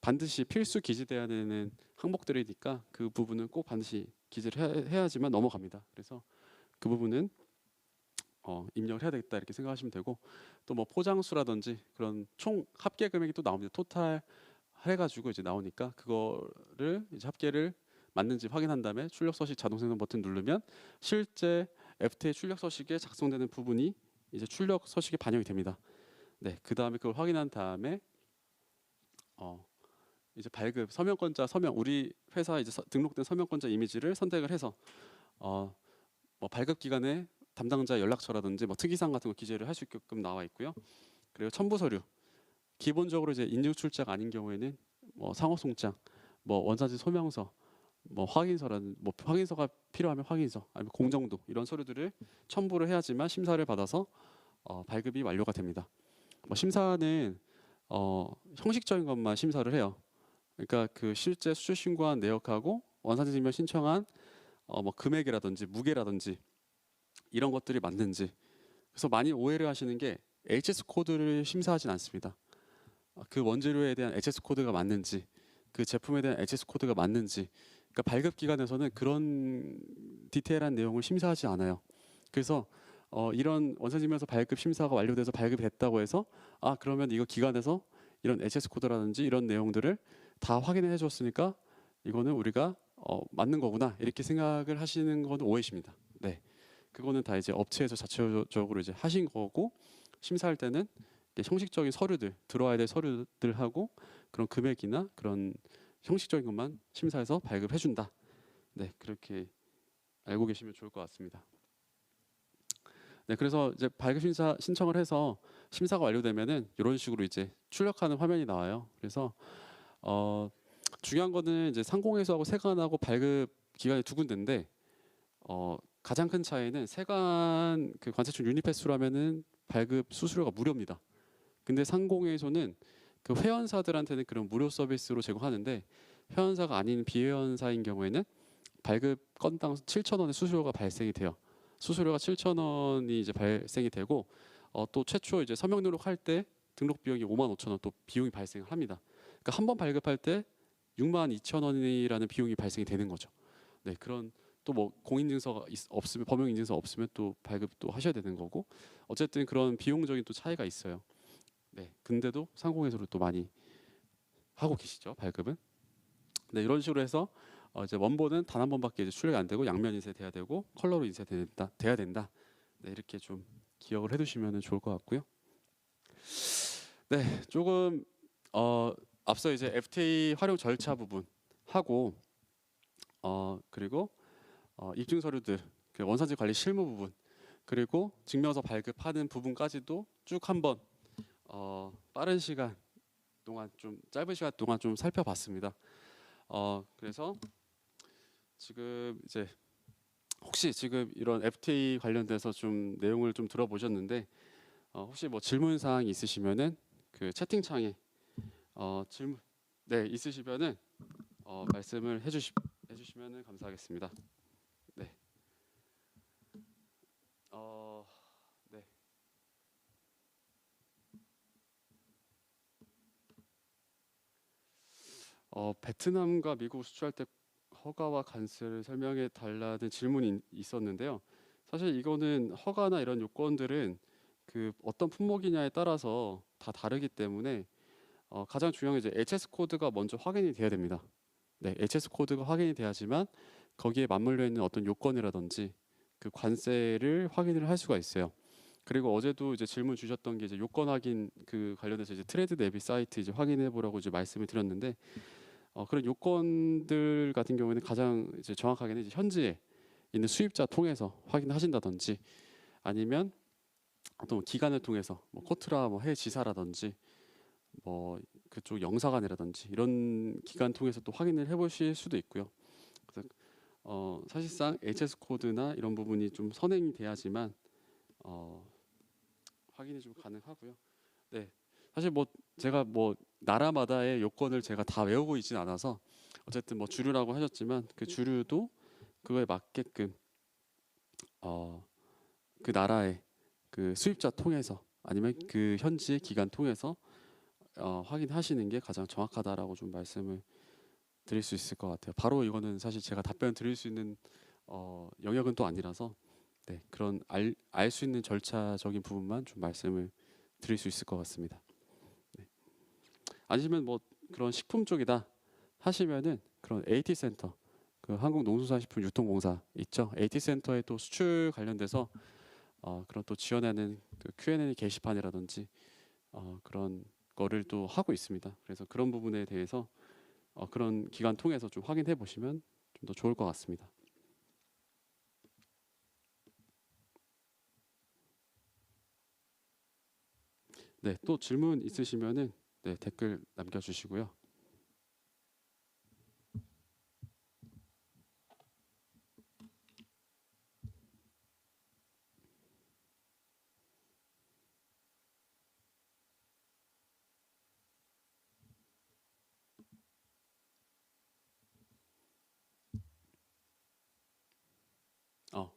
반드시 필수 기재돼야 되는 항목들이니까 그 부분은 꼭 반드시 기재를 해야지만 넘어갑니다. 그래서 그 부분은 입력을 해야 되겠다 이렇게 생각하시면 되고 또 뭐 포장수라든지 그런 총 합계 금액이 또 나옵니다. 토탈 해가지고 이제 나오니까 그거를 이제 합계를 맞는지 확인한 다음에 출력 서식 자동 생성 버튼 누르면 실제 FTA 출력 서식에 작성되는 부분이 이제 출력 서식에 반영이 됩니다. 네, 그 다음에 그걸 확인한 다음에 어, 이제 발급 서명권자 서명 우리 회사 이제 등록된 서명권자 이미지를 선택을 해서 어, 뭐 발급 기간에 담당자 연락처라든지 뭐 특이사항 같은 거 기재를 할 수 있게끔 나와 있고요. 그리고 첨부 서류 기본적으로 이제 인증 출자가 아닌 경우에는 뭐 상호송장, 뭐 원산지 소명서, 뭐 확인서라는 뭐 확인서가 필요하면 확인서, 아니면 공정도 이런 서류들을 첨부를 해야지만 심사를 받아서 발급이 완료가 됩니다. 뭐 심사는 형식적인 것만 심사를 해요. 그러니까 그 실제 수출 신고한 내역하고 원산지 증명 신청한 뭐 금액이라든지 무게라든지 이런 것들이 맞는지. 그래서 많이 오해를 하시는 게 HS 코드를 심사하진 않습니다. 그 원재료에 대한 HS 코드가 맞는지, 그 제품에 대한 HS 코드가 맞는지. 그러니까 발급 기관에서는 그런 디테일한 내용을 심사하지 않아요. 그래서 이런 원산증명서 발급 심사가 완료돼서 발급이 됐다고 해서 그러면 이거 기관에서 이런 HS 코드라든지 이런 내용들을 다 확인해 줬으니까 이거는 우리가 맞는 거구나 이렇게 생각을 하시는 건 오해십니다. 네, 그거는 다 이제 업체에서 자체적으로 이제 하신 거고 심사할 때는 형식적인 서류들 들어와야 될 서류들하고 그런 금액이나 그런 형식적인 것만 심사해서 발급해 준다. 네, 그렇게 알고 계시면 좋을 것 같습니다. 네, 그래서 이제 발급 심사 신청을 해서 심사가 완료되면은 이런 식으로 이제 출력하는 화면이 나와요. 그래서 중요한 거는 이제 상공회수하고 세관하고 발급 기간이 두 군데인데 가장 큰 차이는 세관 그 관세청 유니패스라면은 발급 수수료가 무료입니다. 근데 상공회에서는 그 회원사들한테는 그런 무료 서비스로 제공하는데 회원사가 아닌 비회원사인 경우에는 발급 건당 7,000원의 수수료가 발생이 돼요. 수수료가 7,000원이 이제 발생이 되고 또 최초 이제 서명 등록할 때 등록 비용이 55,000원 또 비용이 발생을 합니다. 그러니까 한 번 발급할 때 62,000원이라는 비용이 발생이 되는 거죠. 네, 그런 또 뭐 공인증서가 없으면 범용인증서 없으면 또 발급도 하셔야 되는 거고 어쨌든 그런 비용적인 또 차이가 있어요. 네, 근데도 상공회수를 또 많이 하고 계시죠 발급은. 네, 이런 식으로 해서 이제 원본은 단 한 번밖에 이제 출력이 안 되고 양면 인쇄돼야 되고 컬러로 돼야 된다. 네, 이렇게 좀 기억을 해두시면 좋을 것 같고요. 네, 조금 앞서 이제 FTA 활용 절차 부분 하고 그리고 입증 서류들, 그 원산지 관리 실무 부분, 그리고 증명서 발급하는 부분까지도 쭉 한번 빠른 시간 동안 좀 짧은 시간 동안 좀 살펴봤습니다. 그래서 지금 이제 혹시 지금 이런 FTA 관련돼서 좀 내용을 좀 들어보셨는데 혹시 뭐 질문 사항 있으시면은 그 채팅창에 질문 네 있으시면은 말씀을 해주시면은 감사하겠습니다. 네. 네. 베트남과 미국 수출할 때 허가와 관세를 설명해 달라는 질문이 있었는데요. 사실 이거는 허가나 이런 요건들은 그 어떤 품목이냐에 따라서 다 다르기 때문에 가장 중요한 게 이제 HS 코드가 먼저 확인이 돼야 됩니다. 네, HS 코드가 확인이 돼야지만 거기에 맞물려 있는 어떤 요건이라든지 그 관세를 확인을 할 수가 있어요. 그리고 어제도 이제 질문 주셨던 게 이제 요건 확인 그 관련해서 이제 트레이드 내비 사이트 이제 확인해 보라고 이제 말씀을 드렸는데 그런 요건들 같은 경우에는 가장 이제 정확하게는 이제 현지에 있는 수입자 통해서 확인하신다든지 아니면 어떤 기관을 통해서 뭐 코트라 뭐 해외 지사라든지 뭐 그쪽 영사관이라든지 이런 기관 통해서 또 확인을 해보실 수도 있고요. 그래서 사실상 HS 코드나 이런 부분이 좀 선행이 돼야지만 확인이 좀 가능하고요. 네, 사실 뭐 제가 뭐 나라마다의 요건을 제가 다 외우고 있지는 않아서 어쨌든 뭐 주류라고 하셨지만 그 주류도 그거에 맞게끔 그 나라의 그 수입자 통해서 아니면 그 현지 기관 통해서 확인하시는 게 가장 정확하다라고 좀 말씀을 드릴 수 있을 것 같아요. 바로 이거는 사실 제가 답변 드릴 수 있는 영역은 또 아니라서 네, 그런 알 수 있는 절차적인 부분만 좀 말씀을 드릴 수 있을 것 같습니다. 네. 아니면 뭐 그런 식품 쪽이다 하시면은 그런 AT 센터, 그 한국농수산식품유통공사 있죠. AT 센터에 또 수출 관련돼서 그런 또 지원하는 그 Q&A 게시판이라든지 그런 거를 또 하고 있습니다. 그래서 그런 부분에 대해서 그런 기관 통해서 좀 확인해 보시면 좀 더 좋을 것 같습니다. 네, 또 질문 있으시면은 네, 댓글 남겨주시고요.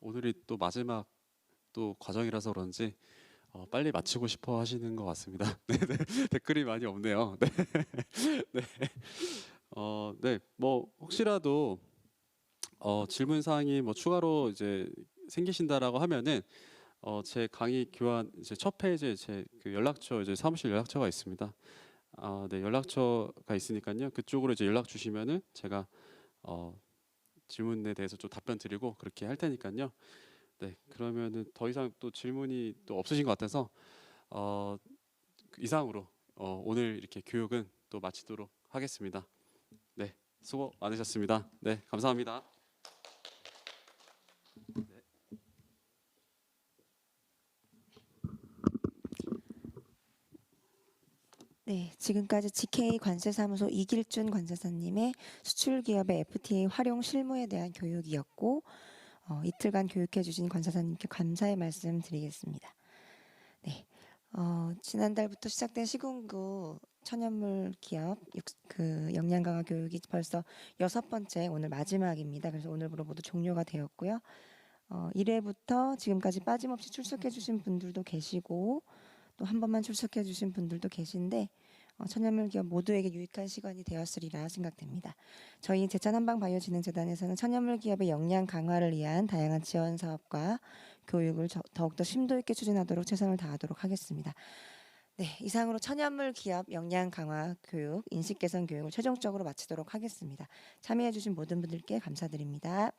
오늘이 또 마지막 또 과정이라서 그런지 빨리 마치고 싶어 하시는 것 같습니다. 네, 네, 댓글이 많이 없네요. 네, 네, 네, 뭐 혹시라도 질문 사항이 뭐 추가로 이제 생기신다라고 하면은 제 강의 교환 이제 첫 페이지에 제 그 연락처 이제 사무실 연락처가 있습니다. 네, 연락처가 있으니까요. 그쪽으로 이제 연락 주시면은 제가 어, 질문에 대해서 좀 답변 드리고 그렇게 할 테니까요. 네, 그러면은 더 이상 또 질문이 또 없으신 것 같아서 어, 그 이상으로 오늘 이렇게 교육은 또 마치도록 하겠습니다. 네, 수고 많으셨습니다. 네, 감사합니다. 네, 지금까지 GK 관세사무소 이길준 관세사님의 수출 기업의 FTA 활용 실무에 대한 교육이었고 이틀간 교육해 주신 관세사님께 감사의 말씀 드리겠습니다. 네, 지난달부터 시작된 시군구 천연물 기업 그 역량 강화 교육이 벌써 6번째 오늘 마지막입니다. 그래서 오늘부로 모두 종료가 되었고요. 1회부터 지금까지 빠짐없이 출석해 주신 분들도 계시고 또 한 번만 출석해 주신 분들도 계신데 천연물 기업 모두에게 유익한 시간이 되었으리라 생각됩니다. 저희 제천한방바이오진흥재단에서는 천연물 기업의 역량 강화를 위한 다양한 지원 사업과 교육을 더욱더 심도 있게 추진하도록 최선을 다하도록 하겠습니다. 네, 이상으로 천연물 기업 역량 강화 교육, 인식 개선 교육을 최종적으로 마치도록 하겠습니다. 참여해 주신 모든 분들께 감사드립니다.